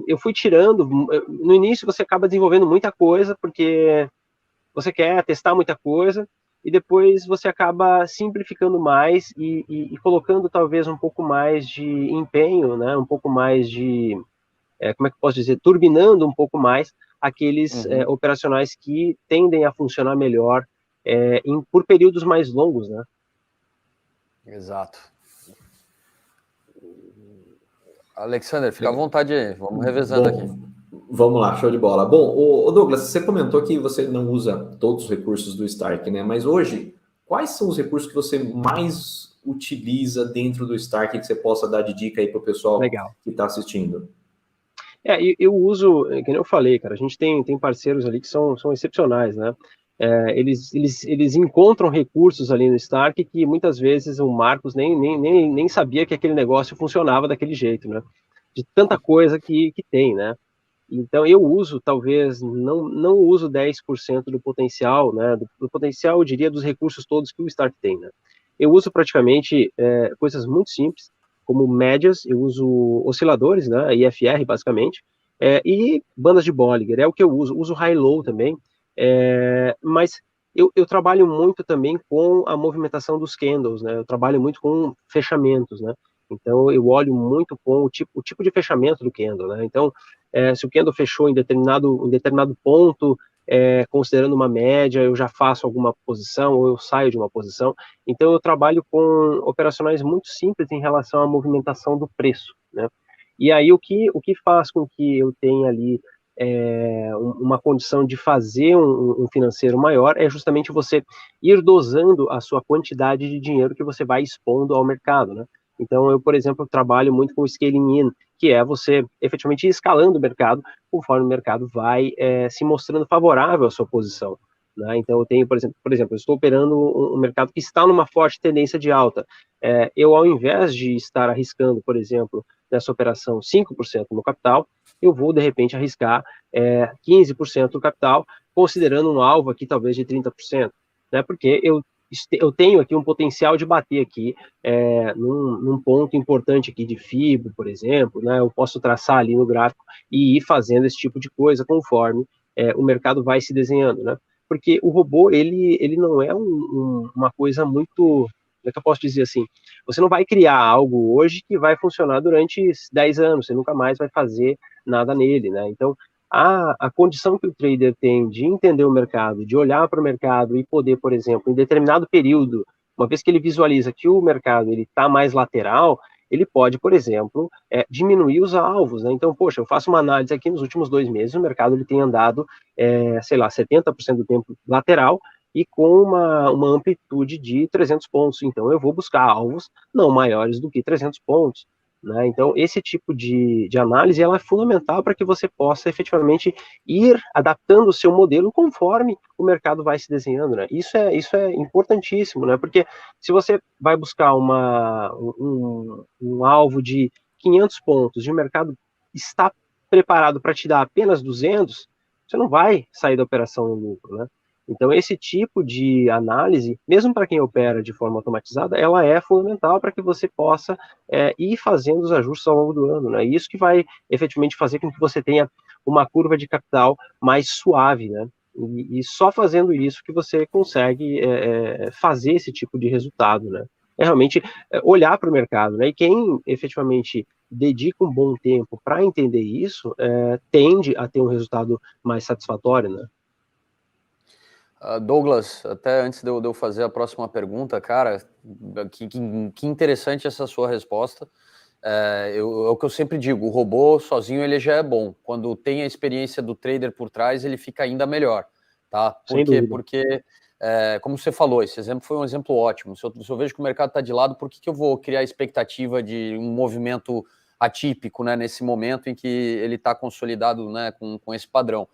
C: eu fui tirando. No início, você acaba desenvolvendo muita coisa, porque você quer testar muita coisa, e depois você acaba simplificando mais e colocando talvez um pouco mais de empenho, né? Um pouco mais de, como é que eu posso dizer, turbinando um pouco mais aqueles operacionais que tendem a funcionar melhor por períodos mais longos, né?
A: Exato. Alexander, fica à vontade aí, vamos revezando aqui.
B: Vamos lá, show de bola. Bom, o Douglas, você comentou que você não usa todos os recursos do Stark, né? Mas hoje, quais são os recursos que você mais utiliza dentro do Stark que você possa dar de dica aí para o pessoal que está assistindo?
C: Eu uso, como eu falei, cara, a gente tem parceiros ali que são excepcionais, né? Eles encontram recursos ali no Stark que muitas vezes o Marcos nem sabia que aquele negócio funcionava daquele jeito, né? De tanta coisa que tem, né? Então, eu uso, talvez, não uso 10% do potencial, né? Do potencial, eu diria, dos recursos todos que o Stark tem, né? Eu uso praticamente coisas muito simples, como médias, eu uso osciladores, né? IFR, basicamente, e bandas de Bollinger, é o que eu uso. Uso high-low também, mas eu trabalho muito também com a movimentação dos candles, né? Eu trabalho muito com fechamentos, né? Então, eu olho muito com o tipo de fechamento do candle, né? Então, se o candle fechou em determinado ponto, considerando uma média, eu já faço alguma posição ou eu saio de uma posição. Então, eu trabalho com operacionais muito simples em relação à movimentação do preço, né? E aí, o que faz com que eu tenha ali uma condição de fazer um financeiro maior é justamente você ir dosando a sua quantidade de dinheiro que você vai expondo ao mercado, né? Então, eu, por exemplo, trabalho muito com o scaling in, que é você efetivamente ir escalando o mercado conforme o mercado vai se mostrando favorável à sua posição, né? Então, eu tenho, por exemplo, eu estou operando um mercado que está numa forte tendência de alta. Eu, ao invés de estar arriscando, por exemplo, nessa operação 5% do meu capital, eu vou, de repente, arriscar 15% do capital, considerando um alvo aqui, talvez, de 30%, né? Porque eu tenho aqui um potencial de bater aqui num ponto importante aqui de FIBO, por exemplo, né? Eu posso traçar ali no gráfico e ir fazendo esse tipo de coisa conforme o mercado vai se desenhando, né? Porque o robô, ele não é uma coisa muito, como é que eu posso dizer assim, você não vai criar algo hoje que vai funcionar durante 10 anos, você nunca mais vai fazer nada nele, né? Então, a condição que o trader tem de entender o mercado, de olhar para o mercado e poder, por exemplo, em determinado período, uma vez que ele visualiza que o mercado está mais lateral, ele pode, por exemplo, diminuir os alvos, né? Então, poxa, eu faço uma análise aqui nos últimos 2 meses, o mercado ele tem andado, sei lá, 70% do tempo lateral e com uma amplitude de 300 pontos. Então, eu vou buscar alvos não maiores do que 300 pontos. Né? Então, esse tipo de análise ela é fundamental para que você possa efetivamente ir adaptando o seu modelo conforme o mercado vai se desenhando. Né? Isso é importantíssimo, né? Porque se você vai buscar um alvo de 500 pontos e o mercado está preparado para te dar apenas 200, você não vai sair da operação no lucro, né? Então, esse tipo de análise, mesmo para quem opera de forma automatizada, ela é fundamental para que você possa ir fazendo os ajustes ao longo do ano, né? Isso que vai efetivamente fazer com que você tenha uma curva de capital mais suave, né? E só fazendo isso que você consegue fazer esse tipo de resultado, né? É realmente olhar para o mercado, né? E quem efetivamente dedica um bom tempo para entender isso, tende a ter um resultado mais satisfatório, né?
A: Douglas, até antes de eu fazer a próxima pergunta, cara, que interessante essa sua resposta. É o que eu sempre digo, o robô sozinho ele já é bom. Quando tem a experiência do trader por trás, ele fica ainda melhor. tá? Por quê? Porque, como você falou, esse exemplo foi um exemplo ótimo. Se eu vejo que o mercado está de lado, por que eu vou criar expectativa de um movimento atípico, né, nesse momento em que ele está consolidado, né, com esse padrão?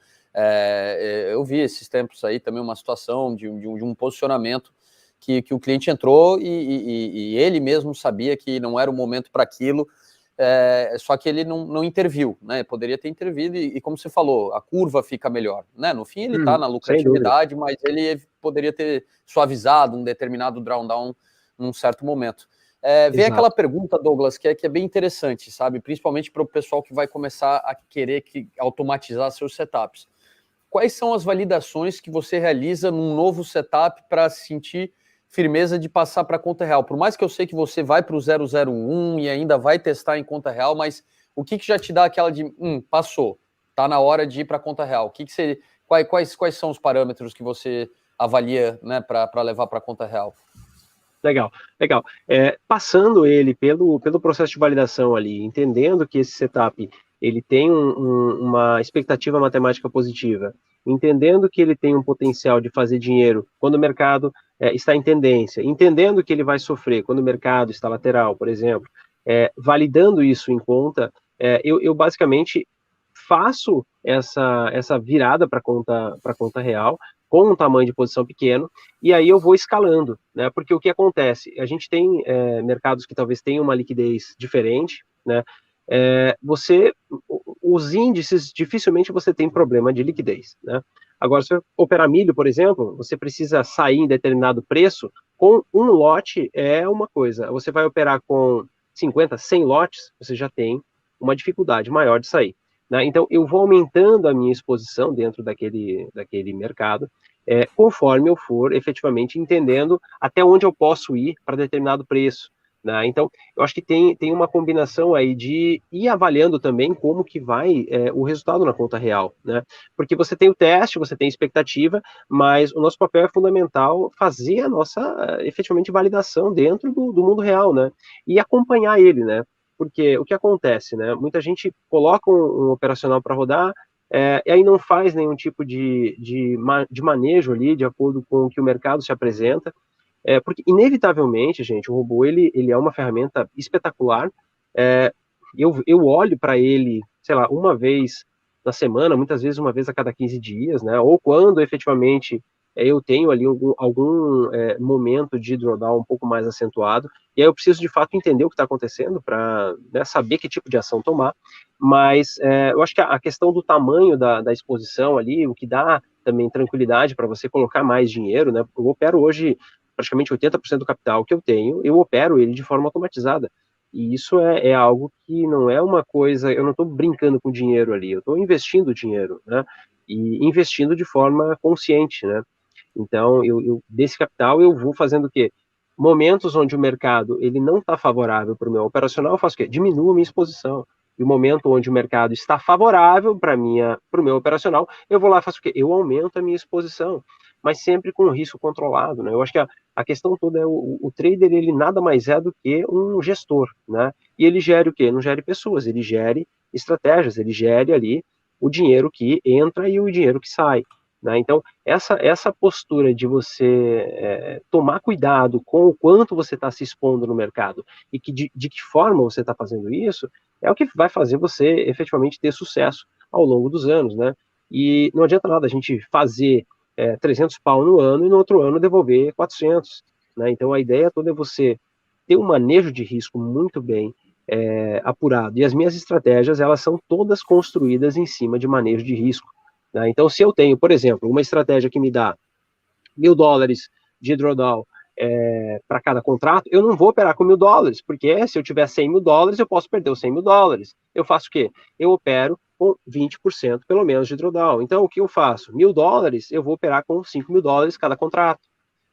A: Eu vi esses tempos aí também uma situação de um posicionamento que o cliente entrou e ele mesmo sabia que não era o momento para aquilo, só que ele não interviu, né? Poderia ter intervido e como você falou, a curva fica melhor, né? No fim ele está na lucratividade, mas ele poderia ter suavizado um determinado drawdown num certo momento. Vem aquela pergunta, Douglas, que é bem interessante, sabe? Principalmente para o pessoal que vai começar a querer automatizar seus setups. Quais são as validações que você realiza num novo setup para sentir firmeza de passar para a conta real? Por mais que eu sei que você vai para o 001 e ainda vai testar em conta real, mas o que já te dá aquela de, passou, tá na hora de ir para a conta real? Quais são os parâmetros que você avalia, né, para levar para a conta real?
C: Legal. Passando ele pelo processo de validação ali, entendendo que esse setup ele tem uma expectativa matemática positiva, entendendo que ele tem um potencial de fazer dinheiro quando o mercado está em tendência, entendendo que ele vai sofrer quando o mercado está lateral, por exemplo, validando isso em conta, eu basicamente faço essa virada para conta real, com um tamanho de posição pequeno, e aí eu vou escalando, né? Porque o que acontece? A gente tem mercados que talvez tenham uma liquidez diferente, né? Os índices, dificilmente você tem problema de liquidez, né? Agora, se você operar milho, por exemplo, você precisa sair em determinado preço, com um lote é uma coisa, você vai operar com 50, 100 lotes, você já tem uma dificuldade maior de sair, né? Então, eu vou aumentando a minha exposição dentro daquele mercado, conforme eu for efetivamente entendendo até onde eu posso ir para determinado preço, né? Então, eu acho que tem uma combinação aí de ir avaliando também como que vai o resultado na conta real, né? Porque você tem o teste, você tem expectativa, mas o nosso papel é fundamental fazer a nossa, efetivamente, validação dentro do mundo real, né? E acompanhar ele, né? Porque o que acontece, né? Muita gente coloca um operacional para rodar, e aí não faz nenhum tipo de manejo ali, de acordo com o que o mercado se apresenta, porque inevitavelmente, gente, o robô ele é uma ferramenta espetacular. Eu olho para ele, sei lá, uma vez na semana, muitas vezes uma vez a cada 15 dias, né? Ou quando efetivamente eu tenho ali algum momento de drawdown um pouco mais acentuado, e aí eu preciso de fato entender o que está acontecendo para, né, saber que tipo de ação tomar. Mas eu acho que a questão do tamanho da exposição ali, o que dá também tranquilidade para você colocar mais dinheiro, né? Eu opero hoje praticamente 80% do capital que eu tenho, eu opero ele de forma automatizada. E isso é algo que não é uma coisa, eu não estou brincando com dinheiro ali, eu estou investindo dinheiro, né? E investindo de forma consciente, né? Então, desse capital eu vou fazendo o quê? Momentos onde o mercado ele não está favorável para o meu operacional, eu faço o quê? Diminuo a minha exposição. E o momento onde o mercado está favorável para o meu operacional, eu vou lá e faço o quê? Eu aumento a minha exposição, mas sempre com o risco controlado, né? Eu acho que a questão toda é o trader, ele nada mais é do que um gestor, né? E ele gere o quê? Não gere pessoas, ele gere estratégias, ele gere ali o dinheiro que entra e o dinheiro que sai, né? Então, essa postura de você tomar cuidado com o quanto você está se expondo no mercado e de que forma você está fazendo isso, é o que vai fazer você efetivamente ter sucesso ao longo dos anos, né? E não adianta nada a gente fazer 300 pau no ano e no outro ano devolver 400, né? Então, a ideia toda é você ter um manejo de risco muito bem apurado. E as minhas estratégias, elas são todas construídas em cima de manejo de risco, né? Então, se eu tenho, por exemplo, uma estratégia que me dá $1.000 de drawdown para cada contrato, eu não vou operar com $1.000, porque se eu tiver $100.000, eu posso perder os $100.000. Eu faço o quê? Eu opero com 20% pelo menos de drawdown. Então, o que eu faço? $1.000, eu vou operar com $5.000 cada contrato,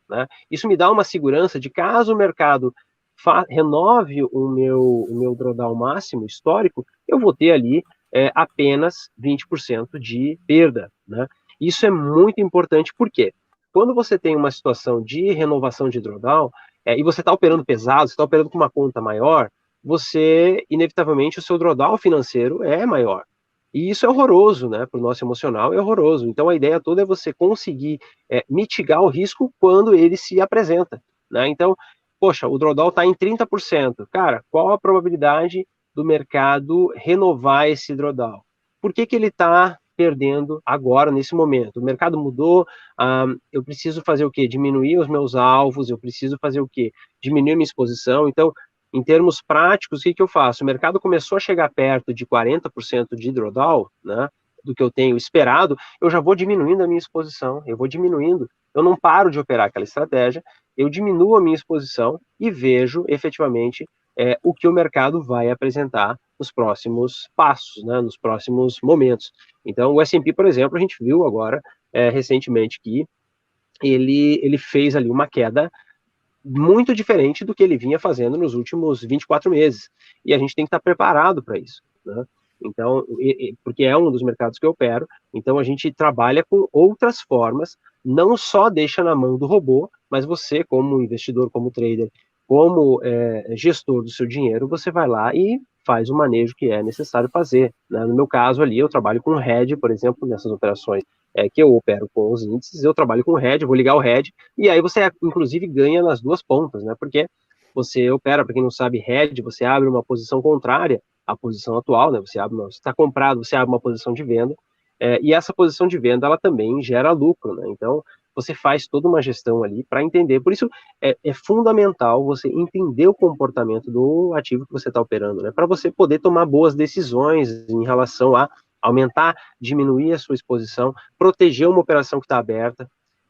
C: né? Isso me dá uma segurança de caso o mercado renove o meu drawdown máximo histórico, eu vou ter ali apenas 20% de perda, né? Isso é muito importante, porque quando você tem uma situação de renovação de drawdown, e você está operando pesado, você está operando com uma conta maior, você, inevitavelmente, o seu drawdown financeiro é maior. E isso é horroroso, né? Para o nosso emocional é horroroso. Então a ideia toda é você conseguir mitigar o risco quando ele se apresenta, né? Então, poxa, o drawdown está em 30%. Cara, qual a probabilidade do mercado renovar esse drawdown? Por que ele está perdendo agora, nesse momento? O mercado mudou, eu preciso fazer o quê? Diminuir os meus alvos, eu preciso fazer o quê? Diminuir minha exposição. Então, em termos práticos, o que eu faço? O mercado começou a chegar perto de 40% de drawdown, né, do que eu tenho esperado, eu já vou diminuindo a minha exposição, eu vou diminuindo, eu não paro de operar aquela estratégia, eu diminuo a minha exposição e vejo efetivamente o que o mercado vai apresentar nos próximos passos, né, nos próximos momentos. Então, o S&P, por exemplo, a gente viu agora, recentemente, que ele fez ali uma queda muito diferente do que ele vinha fazendo nos últimos 24 meses. E a gente tem que estar preparado para isso, né? Então, porque é um dos mercados que eu opero, então a gente trabalha com outras formas, não só deixa na mão do robô, mas você, como investidor, como trader, como gestor do seu dinheiro, você vai lá e faz o manejo que é necessário fazer, né? No meu caso ali, eu trabalho com hedge, por exemplo, nessas operações que eu opero com os índices, eu trabalho com hedge, vou ligar o hedge, e aí você, inclusive, ganha nas duas pontas, né? Porque você opera, para quem não sabe, hedge, você abre uma posição contrária à posição atual, né? Você está comprado, você abre uma posição de venda, e essa posição de venda, ela também gera lucro, né? Então, você faz toda uma gestão ali para entender. Por isso, é fundamental você entender o comportamento do ativo que você está operando, né? Para você poder tomar boas decisões em relação a aumentar, diminuir a sua exposição, proteger uma operação que está aberta.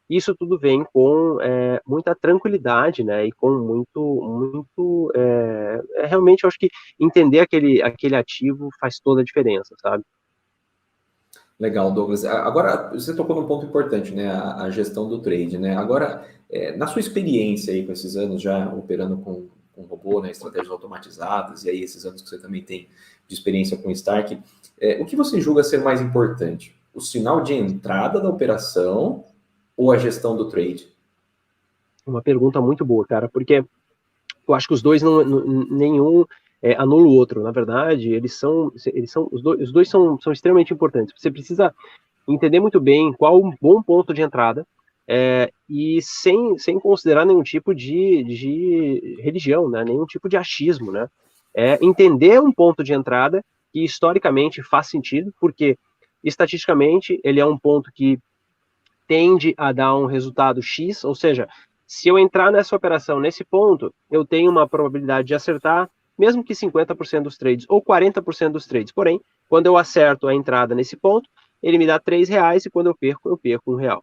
C: Isso tudo vem com muita tranquilidade, né? E com muito realmente, eu acho que entender aquele ativo faz toda a diferença, sabe?
B: Legal, Douglas. Agora, você tocou num ponto importante, né? A gestão do trade, né? Agora, na sua experiência aí com esses anos já operando com robô, né? Estratégias automatizadas, e aí esses anos que você também tem de experiência com Stark, o que você julga ser mais importante? O sinal de entrada da operação ou a gestão do trade?
C: Uma pergunta muito boa, cara, porque eu acho que os dois nenhum anula o outro. Na verdade, os dois são extremamente importantes. Você precisa entender muito bem qual um bom ponto de entrada e sem considerar nenhum tipo de religião, né? Nenhum tipo de achismo, né? Entender um ponto de entrada que historicamente faz sentido, porque estatisticamente ele é um ponto que tende a dar um resultado X, ou seja, se eu entrar nessa operação nesse ponto, eu tenho uma probabilidade de acertar, mesmo que 50% dos trades ou 40% dos trades. Porém, quando eu acerto a entrada nesse ponto, ele me dá R$3 e quando eu perco R$1.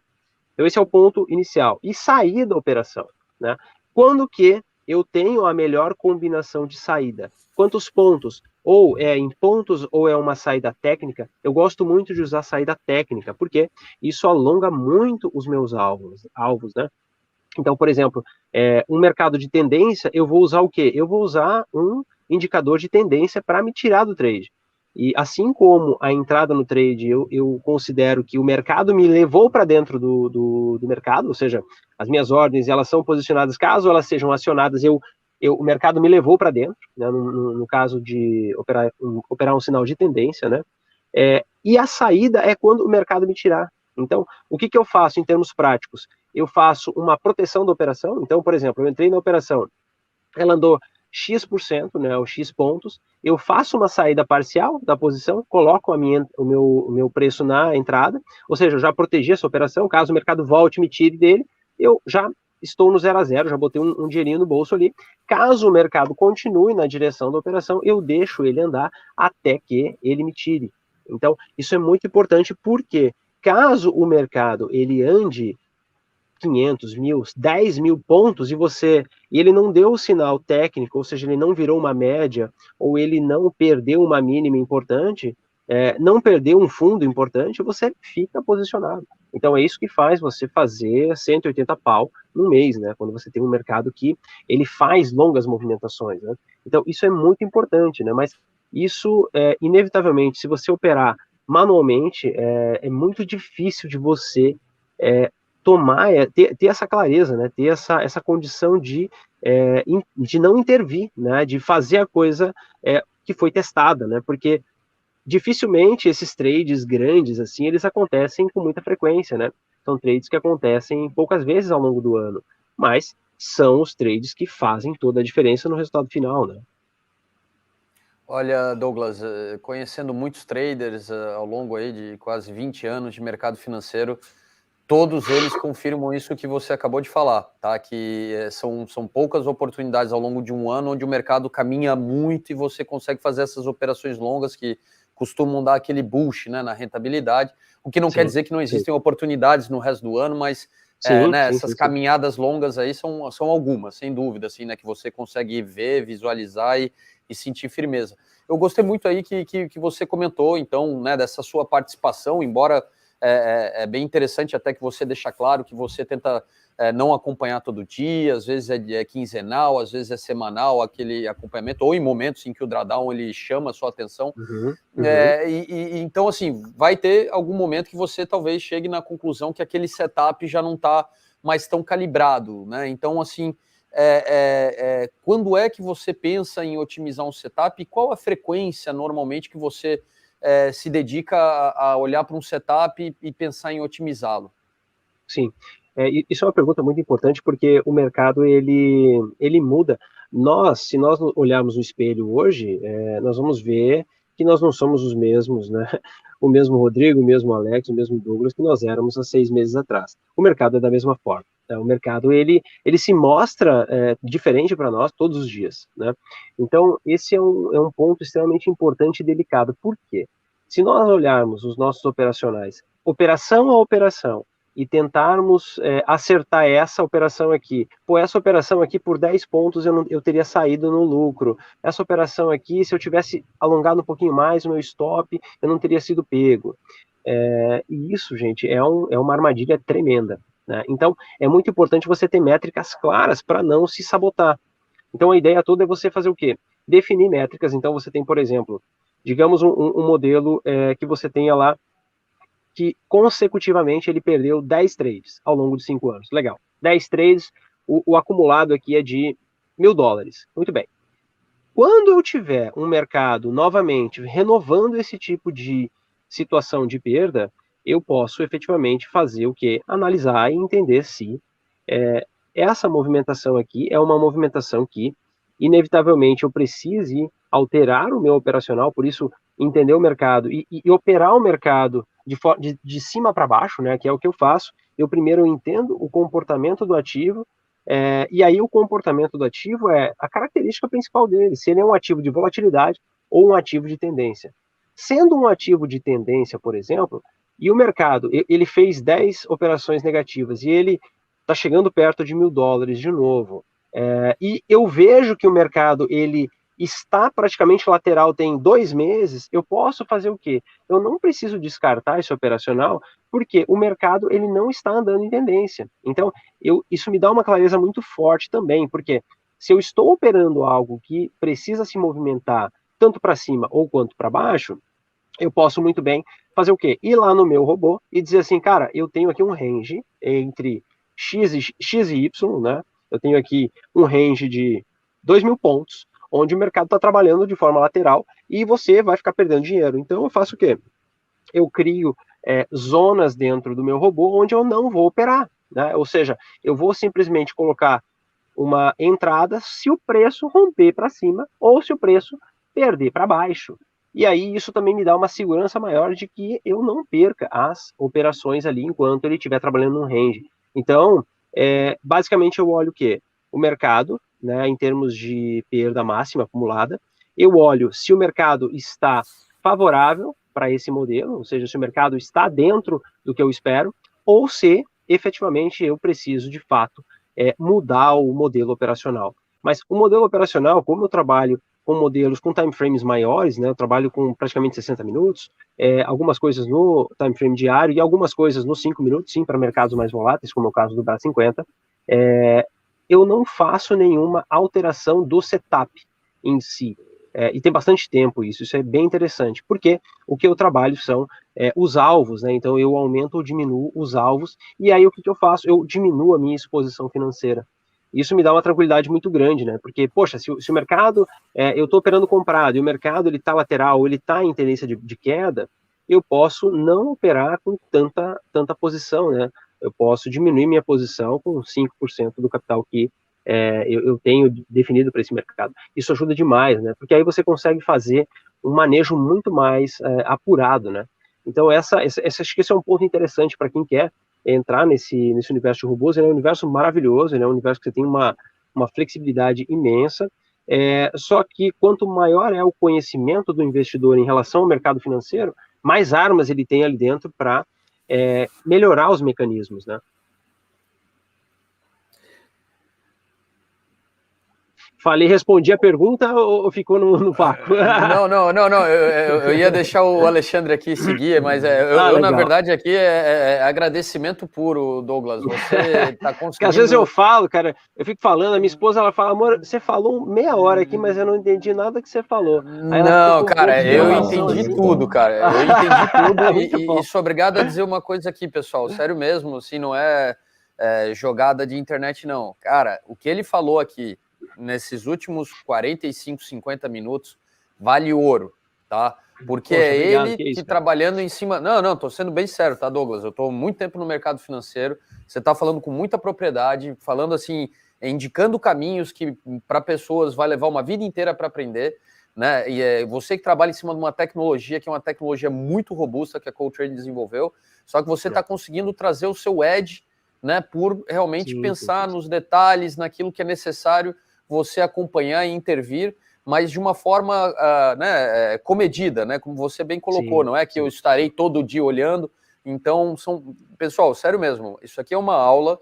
C: Então esse é o ponto inicial. E sair da operação, né? Quando que eu tenho a melhor combinação de saída? Quantos pontos? Ou é em pontos ou é uma saída técnica? Eu gosto muito de usar saída técnica, porque isso alonga muito os meus alvos, né? Então, por exemplo, um mercado de tendência, eu vou usar o quê? Eu vou usar um indicador de tendência para me tirar do trade. E assim como a entrada no trade, eu considero que o mercado me levou para dentro do mercado, ou seja, as minhas ordens elas são posicionadas, caso elas sejam acionadas, o mercado me levou para dentro, né, no caso de operar um sinal de tendência, né? E a saída é quando o mercado me tirar. Então, o que eu faço em termos práticos? Eu faço uma proteção da operação. Então, por exemplo, eu entrei na operação, ela andou X%, né, ou X pontos, eu faço uma saída parcial da posição, coloco o meu preço na entrada, ou seja, eu já protegi essa operação, caso o mercado volte e me tire dele, eu já estou no 0 a 0, já botei um dinheirinho no bolso ali. Caso o mercado continue na direção da operação, eu deixo ele andar até que ele me tire. Então, isso é muito importante porque caso o mercado ele ande 500 mil, 10 mil pontos e ele não deu o sinal técnico, ou seja, ele não virou uma média, ou ele não perdeu uma mínima importante, não perdeu um fundo importante, você fica posicionado. Então é isso que faz você fazer 180 pau no mês, né? Quando você tem um mercado que ele faz longas movimentações, né? Então isso é muito importante, né? Mas isso, inevitavelmente, se você operar manualmente, é muito difícil de você tomar, ter essa clareza, né? Ter essa condição de não intervir, né? De fazer a coisa que foi testada, né? Porque dificilmente esses trades grandes, assim, eles acontecem com muita frequência, né? São trades que acontecem poucas vezes ao longo do ano, mas são os trades que fazem toda a diferença no resultado final, né?
A: Olha, Douglas, conhecendo muitos traders ao longo aí de quase 20 anos de mercado financeiro, todos eles confirmam isso que você acabou de falar, tá? Que são poucas oportunidades ao longo de um ano onde o mercado caminha muito e você consegue fazer essas operações longas que costumam dar aquele boost, né, na rentabilidade, o que não quer dizer que não existem oportunidades no resto do ano, mas essas caminhadas longas aí são algumas, sem dúvida, assim, né, que você consegue ver, visualizar e sentir firmeza. Eu gostei muito aí que você comentou, então, né, dessa sua participação, embora é bem interessante até que você deixa claro que você tenta não acompanhar todo dia, às vezes é quinzenal, às vezes é semanal, aquele acompanhamento, ou em momentos em que o drawdown ele chama a sua atenção. Então, assim, vai ter algum momento que você talvez chegue na conclusão que aquele setup já não está mais tão calibrado, né? Então, assim, quando é que você pensa em otimizar um setup e qual a frequência normalmente que você se dedica a olhar para um setup e pensar em otimizá-lo?
C: Sim, isso é uma pergunta muito importante porque o mercado ele muda. Se nós olharmos no espelho hoje, nós vamos ver que nós não somos os mesmos, né? O mesmo Rodrigo, o mesmo Alex, o mesmo Douglas que nós éramos há 6 meses atrás. O mercado é da mesma forma. Né? O mercado ele se mostra diferente para nós todos os dias, né? Então esse é um ponto extremamente importante e delicado. Por quê? Se nós olharmos os nossos operacionais, operação a operação, e tentarmos acertar essa operação aqui. Pô, essa operação aqui por 10 pontos eu teria saído no lucro. Essa operação aqui, se eu tivesse alongado um pouquinho mais o meu stop, eu não teria sido pego. E isso, gente, é uma armadilha tremenda. Né? Então, é muito importante você ter métricas claras para não se sabotar. Então, a ideia toda é você fazer o quê? Definir métricas. Então, você tem, por exemplo, digamos um modelo que você tenha lá que consecutivamente ele perdeu 10 trades ao longo de 5 anos. Legal. 10 trades, o acumulado aqui é de $1.000. Muito bem. Quando eu tiver um mercado novamente renovando esse tipo de situação de perda, eu posso efetivamente fazer o quê? Analisar e entender se essa movimentação aqui é uma movimentação que, inevitavelmente, eu precise alterar o meu operacional, por isso, entender o mercado e operar o mercado de cima para baixo, né, que é o que eu faço. Eu primeiro entendo o comportamento do ativo, e aí o comportamento do ativo é a característica principal dele, se ele é um ativo de volatilidade ou um ativo de tendência. Sendo um ativo de tendência, por exemplo, e o mercado, ele fez 10 operações negativas e ele está chegando perto de $1.000 de novo, e eu vejo que o mercado ele está praticamente lateral tem 2 meses, eu posso fazer o quê? Eu não preciso descartar esse operacional, porque o mercado ele não está andando em tendência. Então, isso me dá uma clareza muito forte também, porque se eu estou operando algo que precisa se movimentar tanto para cima ou quanto para baixo, eu posso muito bem fazer o quê? Ir lá no meu robô e dizer assim, cara, eu tenho aqui um range entre X e Y, né? Eu tenho aqui um range de 2.000 pontos, onde o mercado está trabalhando de forma lateral e você vai ficar perdendo dinheiro. Então eu faço o quê? Eu crio zonas dentro do meu robô onde eu não vou operar, né? Ou seja, eu vou simplesmente colocar uma entrada se o preço romper para cima ou se o preço perder para baixo. E aí isso também me dá uma segurança maior de que eu não perca as operações ali enquanto ele estiver trabalhando no range. Então, basicamente eu olho o quê? O mercado, né, em termos de perda máxima acumulada. Eu olho se o mercado está favorável para esse modelo, ou seja, se o mercado está dentro do que eu espero, ou se efetivamente eu preciso de fato mudar o modelo operacional. Mas o modelo operacional, como eu trabalho com modelos com timeframes maiores, né, eu trabalho com praticamente 60 minutos, algumas coisas no timeframe diário e algumas coisas nos 5 minutos, sim, para mercados mais voláteis, como é o caso do BRA 50, eu não faço nenhuma alteração do setup em si. E tem bastante tempo isso é bem interessante, porque o que eu trabalho são os alvos, né? Então eu aumento ou diminuo os alvos, e aí o que eu faço? Eu diminuo a minha exposição financeira. Isso me dá uma tranquilidade muito grande, né? Porque, poxa, se o mercado, eu estou operando comprado e o mercado ele está lateral, ele está em tendência de queda, eu posso não operar com tanta posição, né? Eu posso diminuir minha posição com 5% do capital que eu tenho definido para esse mercado. Isso ajuda demais, né? Porque aí você consegue fazer um manejo muito mais apurado, né? Então, acho que esse é um ponto interessante para quem quer entrar nesse universo de robôs. Ele é um universo maravilhoso, ele é um universo que você tem uma flexibilidade imensa, só que quanto maior é o conhecimento do investidor em relação ao mercado financeiro, mais armas ele tem ali dentro para melhorar os mecanismos, né? Respondi a pergunta ou ficou no vácuo?
A: Não. Eu ia deixar o Alexandre aqui seguir, mas eu na verdade, aqui é agradecimento puro, Douglas. Você está conseguindo...
C: Porque às vezes eu falo, cara, eu fico falando, a minha esposa, ela fala, amor, você falou meia hora aqui, mas eu não entendi nada que você falou.
A: Aí não, cara, eu entendi tudo, cara. Eu entendi tudo e sou obrigado a dizer uma coisa aqui, pessoal. Sério mesmo, assim, não é jogada de internet, não. Cara, o que ele falou aqui nesses últimos 45, 50 minutos, vale ouro, tá? Porque obrigado, ele que trabalhando em cima... Não, tô sendo bem sério, tá, Douglas? Eu tô há muito tempo no mercado financeiro, você tá falando com muita propriedade, falando assim, indicando caminhos que para pessoas vai levar uma vida inteira para aprender, né? E você que trabalha em cima de uma tecnologia, que é uma tecnologia muito robusta, que a CoTrade desenvolveu, só que você tá conseguindo trazer o seu edge, né? Por realmente pensar nos detalhes, naquilo que é necessário você acompanhar e intervir, mas de uma forma comedida, né? Como você bem colocou, não é que eu estarei todo dia olhando. Então, pessoal, sério mesmo, isso aqui é uma aula,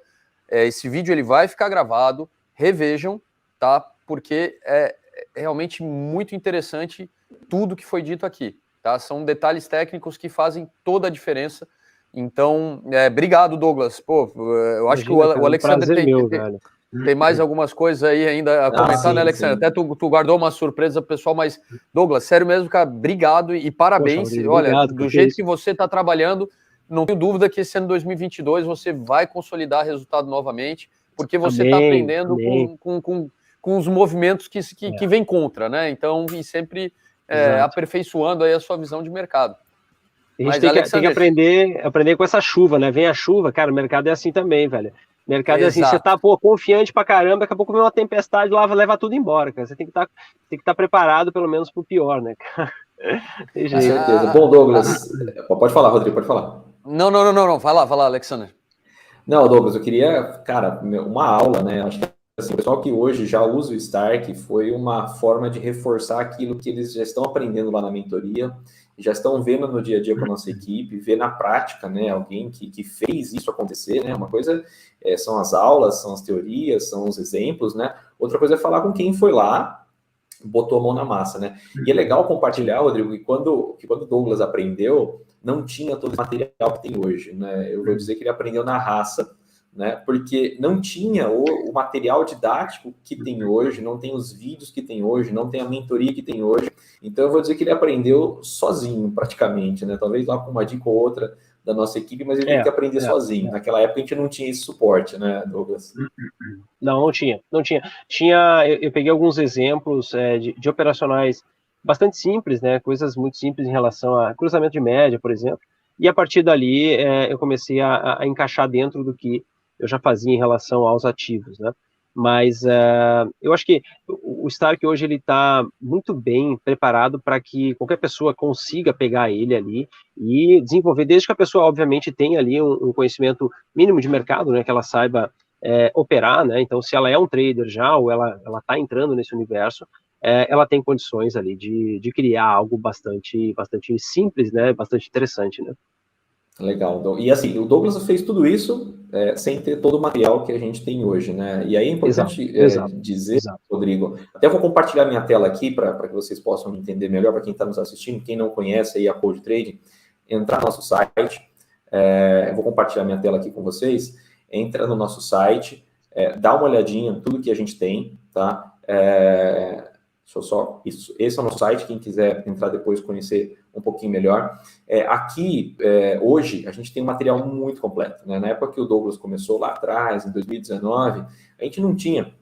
A: esse vídeo ele vai ficar gravado, revejam, tá? Porque é realmente muito interessante tudo que foi dito aqui, tá? São detalhes técnicos que fazem toda a diferença. Então, obrigado, Douglas. Pô, eu acho que o Alexandre tem mais algumas coisas aí ainda a comentar, né, Alexandre? Sim. Até tu guardou uma surpresa pessoal, mas, Douglas, sério mesmo, cara, obrigado e parabéns. Poxa, olha, obrigado, do jeito que você está trabalhando, não tenho dúvida que esse ano 2022 você vai consolidar resultado novamente, porque você está aprendendo com os movimentos que vem contra, né? Então, e sempre aperfeiçoando aí a sua visão de mercado.
C: A gente tem que aprender com essa chuva, né? Vem a chuva, cara, o mercado é assim também, velho. O mercado é assim, você tá confiante pra caramba, daqui a pouco vem uma tempestade lá, leva tudo embora, cara. Você tem que estar preparado, pelo menos, pro pior, né, cara?
B: Com certeza. Bom, Douglas, pode falar, Rodrigo, pode falar.
A: Não, vai lá, Alexandre.
B: Não, Douglas, eu queria, cara, uma aula, né? Acho que assim, o pessoal que hoje já usa o Stark foi uma forma de reforçar aquilo que eles já estão aprendendo lá na mentoria, já estão vendo no dia a dia com a nossa equipe, ver na prática, né, alguém que fez isso acontecer, né, uma coisa são as aulas, são as teorias, são os exemplos, né, outra coisa é falar com quem foi lá, botou a mão na massa, né, e é legal compartilhar, Rodrigo, que quando o Douglas aprendeu, não tinha todo esse material que tem hoje, né, eu vou dizer que ele aprendeu na raça, né, porque não tinha o material didático que tem hoje, não tem os vídeos que tem hoje, não tem a mentoria que tem hoje. Então, eu vou dizer que ele aprendeu sozinho, praticamente, né? Talvez lá com uma dica ou outra da nossa equipe, mas ele teve que aprender sozinho. Naquela época, a gente não tinha esse suporte, né, Douglas?
C: Não tinha. Eu peguei alguns exemplos de operacionais bastante simples, né? Coisas muito simples em relação a cruzamento de média, por exemplo. E, a partir dali, eu comecei a encaixar dentro do que eu já fazia em relação aos ativos, né? Mas eu acho que o Stark hoje ele está muito bem preparado para que qualquer pessoa consiga pegar ele ali e desenvolver, desde que a pessoa, obviamente, tenha ali um conhecimento mínimo de mercado, né? Que ela saiba operar, né? Então, se ela é um trader já ou ela está entrando nesse universo, ela tem condições ali de criar algo bastante simples, né? Bastante interessante, né?
B: Legal. E assim, o Douglas fez tudo isso sem ter todo o material que a gente tem hoje, né? E aí é importante dizer, Rodrigo, até vou compartilhar minha tela aqui para que vocês possam entender melhor, para quem está nos assistindo, quem não conhece aí a CoTrade, entrar no nosso site, eu vou compartilhar minha tela aqui com vocês, entra no nosso site, dá uma olhadinha em tudo que a gente tem, tá? Esse é o nosso site, quem quiser entrar depois conhecer um pouquinho melhor. Hoje, a gente tem um material muito completo, né? Na época que o Douglas começou lá atrás, em 2019, a gente não tinha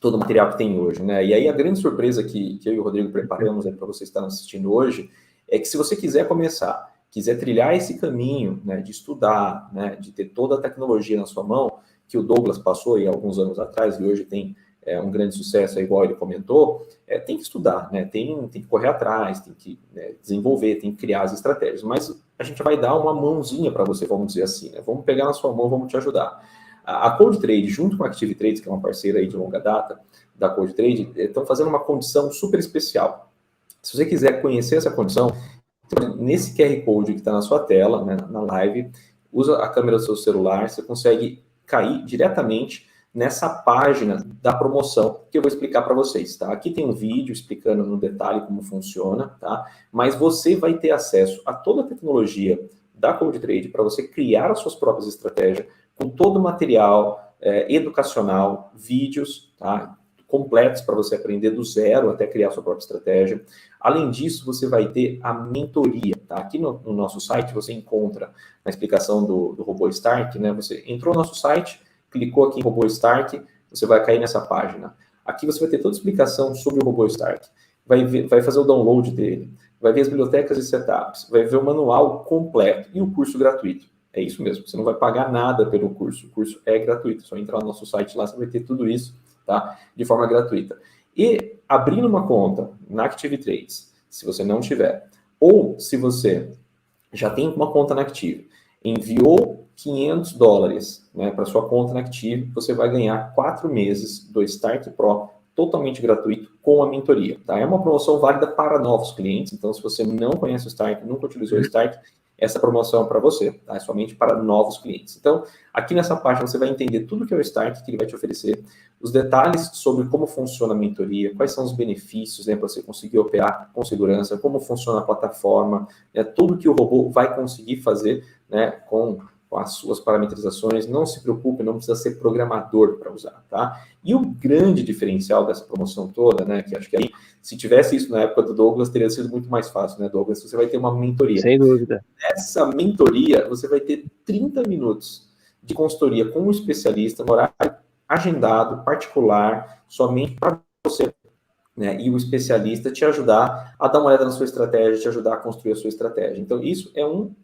B: todo o material que tem hoje, né? E aí a grande surpresa que eu e o Rodrigo preparamos para vocês estarem assistindo hoje é que se você quiser começar, quiser trilhar esse caminho, né, de estudar, né, de ter toda a tecnologia na sua mão, que o Douglas passou aí alguns anos atrás e hoje tem um grande sucesso, igual ele comentou, tem que estudar, né? Tem que correr atrás, tem que desenvolver, tem que criar as estratégias. Mas a gente vai dar uma mãozinha para você, vamos dizer assim, né? Vamos pegar na sua mão, vamos te ajudar. A Cold Trade, junto com a Active Trades, que é uma parceira aí de longa data da Cold Trade, estão fazendo uma condição super especial. Se você quiser conhecer essa condição, nesse QR Code que está na sua tela, né, na live, usa a câmera do seu celular, você consegue cair diretamente nessa página da promoção que eu vou explicar para vocês, tá? Aqui tem um vídeo explicando no detalhe como funciona, tá? Mas você vai ter acesso a toda a tecnologia da Cold Trade para você criar as suas próprias estratégias, com todo o material educacional, vídeos, tá? Completos para você aprender do zero até criar a sua própria estratégia. Além disso, você vai ter a mentoria, tá? Aqui no nosso site você encontra na explicação do Robô Stark, né? Você entrou no nosso site, clicou aqui em Robô Stark, você vai cair nessa página. Aqui você vai ter toda a explicação sobre o Robô Stark. Vai fazer o download dele, vai ver as bibliotecas e setups, vai ver o manual completo e o curso gratuito. É isso mesmo, você não vai pagar nada pelo curso. O curso é gratuito, só entrar no nosso site lá, você vai ter tudo isso, tá? De forma gratuita. E abrindo uma conta na Active Trades, se você não tiver, ou se você já tem uma conta na Active, enviou $500, né, para sua conta na Active, você vai ganhar 4 meses do Start Pro totalmente gratuito com a mentoria, tá? É uma promoção válida para novos clientes, então se você não conhece o Start, nunca utilizou o Start, essa promoção é para você, tá? É somente para novos clientes. Então, aqui nessa página você vai entender tudo que é o Start, que ele vai te oferecer, os detalhes sobre como funciona a mentoria, quais são os benefícios, né, para você conseguir operar com segurança, como funciona a plataforma, né, tudo que o robô vai conseguir fazer, né, com as suas parametrizações. Não se preocupe, não precisa ser programador para usar, tá? E o grande diferencial dessa promoção toda, né, que acho que aí, se tivesse isso na época do Douglas, teria sido muito mais fácil, né, Douglas? Você vai ter uma mentoria.
C: Sem dúvida.
B: Nessa mentoria, você vai ter 30 minutos de consultoria com um especialista, no horário agendado, particular, somente para você, né? E o especialista te ajudar a dar uma olhada na sua estratégia, te ajudar a construir a sua estratégia. Então, isso é um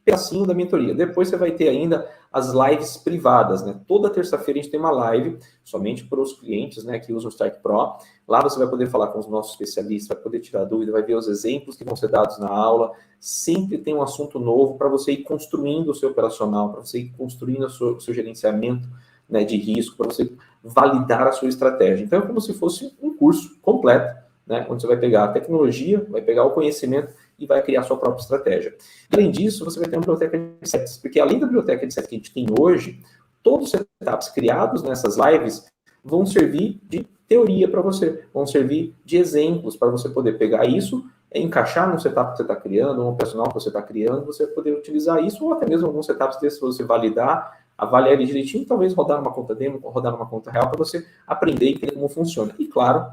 B: pedacinho da mentoria. Depois você vai ter ainda as lives privadas, né? Toda terça-feira a gente tem uma live somente para os clientes, né, que usam o Stark Pro. Lá você vai poder falar com os nossos especialistas, vai poder tirar dúvida, vai ver os exemplos que vão ser dados na aula. Sempre tem um assunto novo para você ir construindo o seu operacional, para você ir construindo o seu gerenciamento, né, de risco, para você validar a sua estratégia. Então é como se fosse um curso completo, né, onde você vai pegar a tecnologia, vai pegar o conhecimento e vai criar a sua própria estratégia. Além disso, você vai ter uma biblioteca de sets, porque além da biblioteca de sets que a gente tem hoje, todos os setups criados nessas lives vão servir de teoria para você, vão servir de exemplos para você poder pegar isso, encaixar no setup que você está criando, no operacional que você está criando, você vai poder utilizar isso, ou até mesmo alguns setups desses, você validar, avaliar ele direitinho, talvez rodar numa conta demo, rodar numa conta real, para você aprender e entender como funciona. E claro,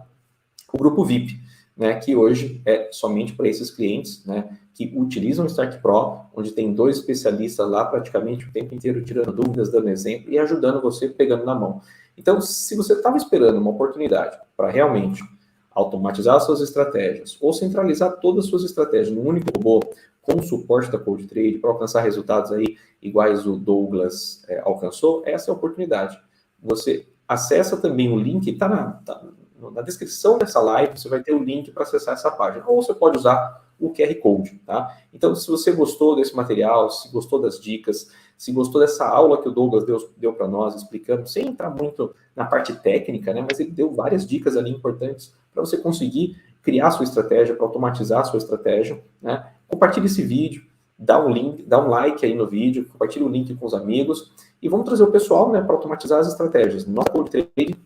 B: o grupo VIP, né, que hoje é somente para esses clientes, né, que utilizam o Stark Pro, onde tem 2 especialistas lá praticamente o tempo inteiro tirando dúvidas, dando exemplo e ajudando você, pegando na mão. Então, se você estava esperando uma oportunidade para realmente automatizar suas estratégias ou centralizar todas as suas estratégias num único robô com o suporte da Cold Trade para alcançar resultados aí iguais o Douglas alcançou, essa é a oportunidade. Você acessa também o link, está na descrição dessa live, você vai ter o link para acessar essa página. Ou você pode usar o QR Code, tá? Então, se você gostou desse material, se gostou das dicas, se gostou dessa aula que o Douglas deu para nós, explicando, sem entrar muito na parte técnica, né? Mas ele deu várias dicas ali importantes para você conseguir criar a sua estratégia, para automatizar a sua estratégia, né? Compartilhe esse vídeo, dá um like aí no vídeo, compartilhe o link com os amigos e vamos trazer o pessoal, né, para automatizar as estratégias. No Cold Trade,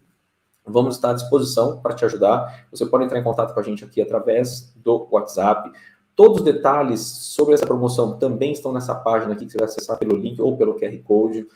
B: vamos estar à disposição para te ajudar. Você pode entrar em contato com a gente aqui através do WhatsApp. Todos os detalhes sobre essa promoção também estão nessa página aqui, que você vai acessar pelo link ou pelo QR Code.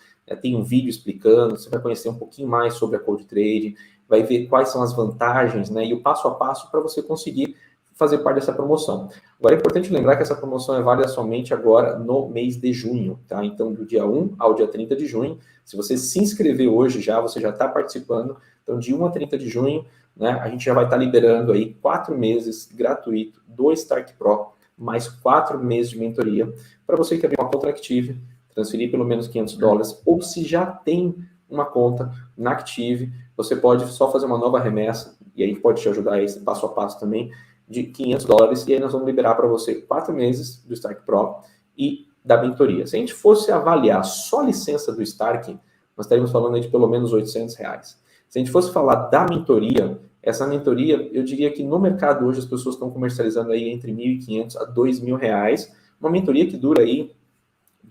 B: Tem um vídeo explicando, você vai conhecer um pouquinho mais sobre a Cold Trade. vai ver quais são as vantagens, né, e o passo a passo para você conseguir fazer parte dessa promoção. Agora é importante lembrar que essa promoção é válida somente agora no mês de junho, tá? Então, do dia 1 ao dia 30 de junho, se você se inscrever hoje já, você já está participando. Então, de 1 a 30 de junho, né, a gente já vai estar liberando aí 4 meses gratuito do Stark Pro, mais 4 meses de mentoria, para você que abrir uma conta na Active, transferir pelo menos $500, ou se já tem uma conta na Active, você pode só fazer uma nova remessa, e aí pode te ajudar esse passo a passo também, de $500, e aí nós vamos liberar para você 4 meses do Stark Pro e da mentoria. Se a gente fosse avaliar só a licença do Stark, nós estaríamos falando aí de pelo menos R$800. Se a gente fosse falar da mentoria, essa mentoria, eu diria que no mercado hoje as pessoas estão comercializando aí entre R$1.500 a R$2.000, uma mentoria que dura aí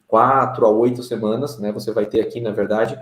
B: 4 a 8 semanas, né? Você vai ter aqui, na verdade,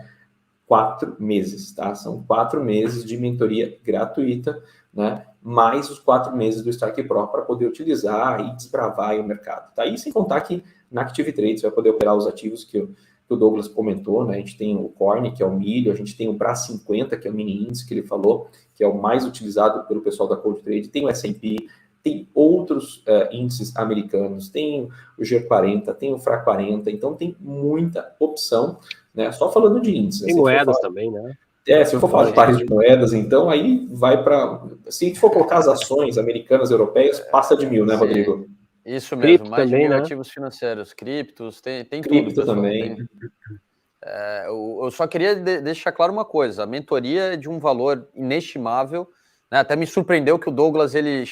B: 4 meses, tá? São 4 meses de mentoria gratuita, né? Mais os 4 meses do Stark Pro para poder utilizar e desbravar aí o mercado, tá? E sem contar que na Active Trade você vai poder operar os ativos que o Douglas comentou, né? A gente tem o Corn, que é o milho, a gente tem o BRA 50, que é o mini índice que ele falou, que é o mais utilizado pelo pessoal da Cold Trade, tem o S&P, tem outros índices americanos, tem o G40, tem o FRA 40, então tem muita opção, né? Só falando de índices.
C: Tem moedas também, né?
B: Se eu for falar de pares de moedas, então aí vai para... Se a gente for colocar as ações americanas, europeias, passa de 1.000, né, Rodrigo?
A: Isso mesmo,
C: Cripto
A: mais
C: também,
A: de 1.000
C: né?
A: ativos financeiros, criptos, tem
B: Cripto
A: tudo, pessoal.
B: também.
A: Eu só queria deixar claro uma coisa, a mentoria é de um valor inestimável, né? Até me surpreendeu que o Douglas ele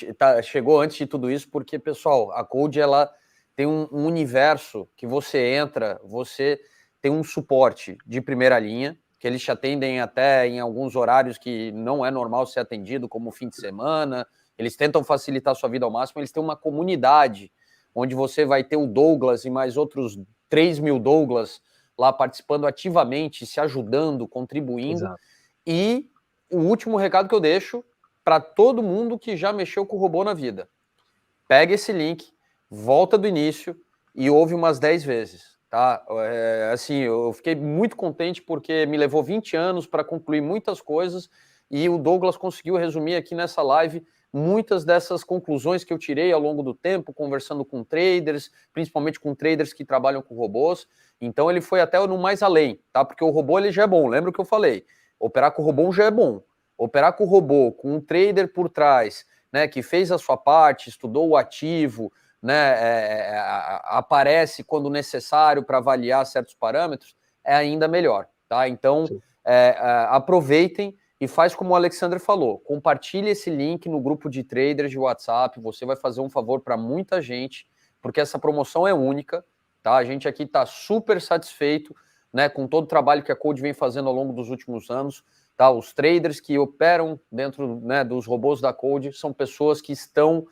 A: chegou antes de tudo isso, porque, pessoal, a Cold ela tem um universo que você entra, você tem um suporte de primeira linha, que eles te atendem até em alguns horários que não é normal ser atendido, como fim de semana, eles tentam facilitar a sua vida ao máximo, eles têm uma comunidade onde você vai ter o Douglas e mais outros 3.000 Douglas lá participando ativamente, se ajudando, contribuindo. Exato. E o último recado que eu deixo para todo mundo que já mexeu com o robô na vida. Pega esse link, volta do início e ouve umas 10 vezes. Tá? Assim, eu fiquei muito contente porque me levou 20 anos para concluir muitas coisas e o Douglas conseguiu resumir aqui nessa live muitas dessas conclusões que eu tirei ao longo do tempo, conversando com traders, principalmente com traders que trabalham com robôs. Então ele foi até no mais além, tá? Porque o robô ele já é bom, lembra o que eu falei? Operar com o robô já é bom. Operar com o robô, com um trader por trás, né, que fez a sua parte, estudou o ativo, né, aparece quando necessário para avaliar certos parâmetros, é ainda melhor, tá? Então, aproveitem e faz como o Alexander falou, compartilhe esse link no grupo de traders de WhatsApp, você vai fazer um favor para muita gente, porque essa promoção é única, tá? A gente aqui está super satisfeito, né, com todo o trabalho que a Cold vem fazendo ao longo dos últimos anos, tá? Os traders que operam dentro, né, dos robôs da Cold são pessoas que estão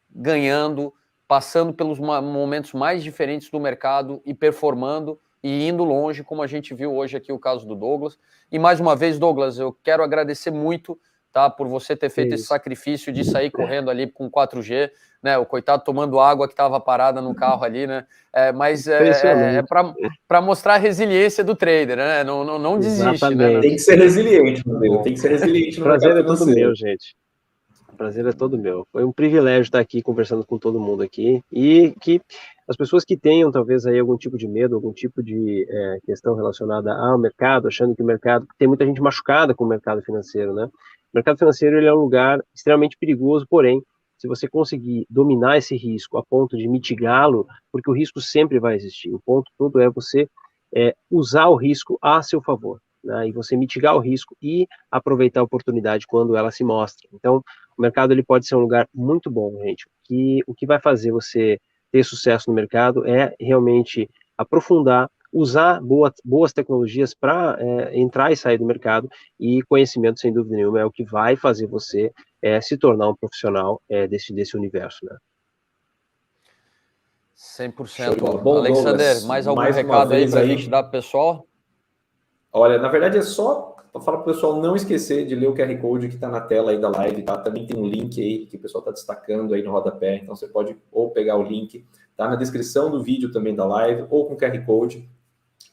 A: ganhando, passando pelos momentos mais diferentes do mercado e performando e indo longe, como a gente viu hoje aqui o caso do Douglas. E mais uma vez, Douglas, eu quero agradecer muito, tá, por você ter feito esse sacrifício de sair correndo ali com 4G, né, o coitado tomando água que estava parada no carro ali, né, mas é para mostrar a resiliência do trader, né, não desiste, né.
B: Tem que ser resiliente, Rodrigo, tem que ser resiliente no mercado financeiro.
C: Prazer é todo meu, gente. O prazer é todo meu. Foi um privilégio estar aqui conversando com todo mundo aqui e que as pessoas que tenham talvez aí algum tipo de medo, algum tipo de questão relacionada ao mercado, achando que o mercado, tem muita gente machucada com o mercado financeiro, né? O mercado financeiro ele é um lugar extremamente perigoso, porém, se você conseguir dominar esse risco a ponto de mitigá-lo, porque o risco sempre vai existir, o ponto todo é você usar o risco a seu favor, né? E você mitigar o risco e aproveitar a oportunidade quando ela se mostra. Então, o mercado ele pode ser um lugar muito bom, gente. O que vai fazer você ter sucesso no mercado é realmente aprofundar, usar boas tecnologias para entrar e sair do mercado, e conhecimento, sem dúvida nenhuma, é o que vai fazer você se tornar um profissional desse universo, né?
A: 100%.
B: Bom,
A: Alexander,
B: Douglas,
A: mais algum recado aí para a gente dar pro pessoal?
B: Olha, na verdade é só para falar para o pessoal não esquecer de ler o QR Code que está na tela aí da live, tá? Também tem um link aí que o pessoal está destacando aí no rodapé, então você pode ou pegar o link, tá na descrição do vídeo também da live, ou com o QR Code,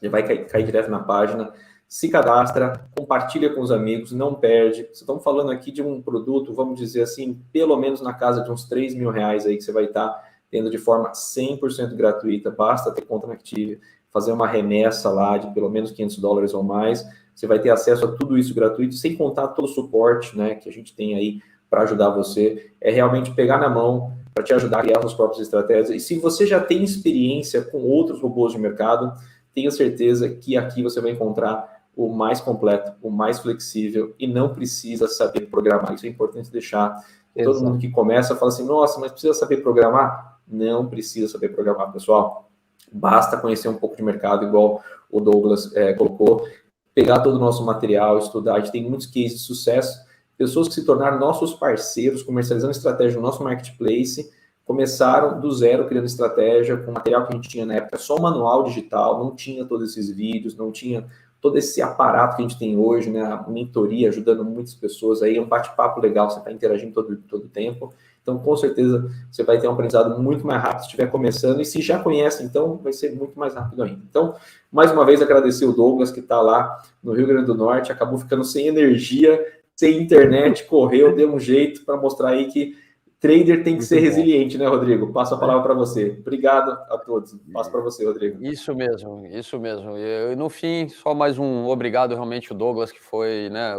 B: ele vai cair direto na página. se cadastra, compartilha com os amigos, não perde. Estamos falando aqui de um produto, vamos dizer assim, pelo menos na casa de uns 3 mil reais aí que você vai estar tendo de forma 100% gratuita, basta ter conta na Active, fazer uma remessa lá de pelo menos $500 ou mais, você vai ter acesso a tudo isso gratuito, sem contar todo o suporte, né, que a gente tem aí para ajudar você. É realmente pegar na mão para te ajudar a criar suas próprias estratégias. E se você já tem experiência com outros robôs de mercado, tenha certeza que aqui você vai encontrar o mais completo, o mais flexível, e não precisa saber programar. Isso é importante deixar. Todo mundo que começa fala assim, nossa, mas precisa saber programar? Não precisa saber programar, pessoal. Basta conhecer um pouco de mercado, igual o Douglas colocou, pegar todo o nosso material, estudar. A gente tem muitos cases de sucesso, pessoas que se tornaram nossos parceiros, comercializando estratégia no nosso marketplace, começaram do zero criando estratégia com o material que a gente tinha na época, só manual digital, não tinha todos esses vídeos, não tinha todo esse aparato que a gente tem hoje, né, a mentoria ajudando muitas pessoas aí, é um bate-papo legal, você está interagindo todo o tempo. Então, com certeza, você vai ter um aprendizado muito mais rápido se estiver começando, e se já conhece, então, vai ser muito mais rápido ainda. Então, mais uma vez, agradecer o Douglas, que está lá no Rio Grande do Norte, acabou ficando sem energia, sem internet, correu, deu um jeito para mostrar aí que trader tem que ser resiliente, né, Rodrigo? Passo a palavra para você. Obrigado a todos. Passo para você, Rodrigo.
A: Isso mesmo, isso mesmo. E no fim, só mais um obrigado realmente o Douglas, que foi, né,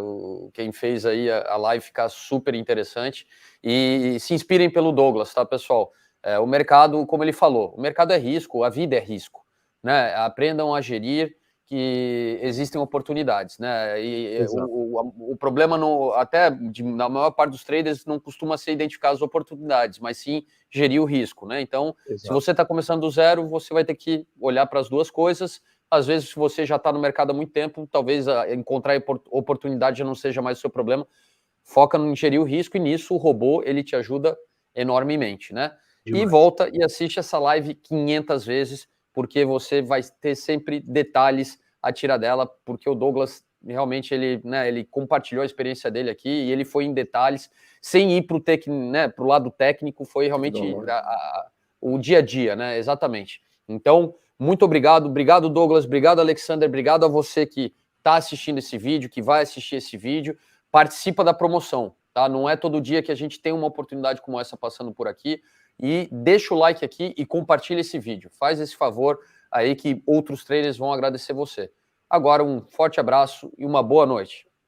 A: quem fez aí a live ficar super interessante. E se inspirem pelo Douglas, tá, pessoal? O mercado, como ele falou, o mercado é risco, a vida é risco, né? Aprendam a gerir, que existem oportunidades, né? E o problema, na maior parte dos traders, não costuma ser identificar as oportunidades, mas sim gerir o risco, né? Então, se você está começando do zero, você vai ter que olhar para as duas coisas. Às vezes, se você já está no mercado há muito tempo, talvez encontrar oportunidade já não seja mais o seu problema. Foca em gerir o risco, e nisso o robô, ele te ajuda enormemente, né? Demais. E volta e assiste essa live 500 vezes, porque você vai ter sempre detalhes a tirar dela, porque o Douglas realmente ele compartilhou a experiência dele aqui, e ele foi em detalhes, sem ir para o lado técnico, foi realmente o dia a dia, né? Exatamente. Então, muito obrigado, Douglas, obrigado, Alexander, obrigado a você que está assistindo esse vídeo, que vai assistir esse vídeo, participa da promoção, tá? Não é todo dia que a gente tem uma oportunidade como essa passando por aqui. E deixa o like aqui e compartilha esse vídeo. Faz esse favor aí que outros traders vão agradecer você. Agora, um forte abraço e uma boa noite.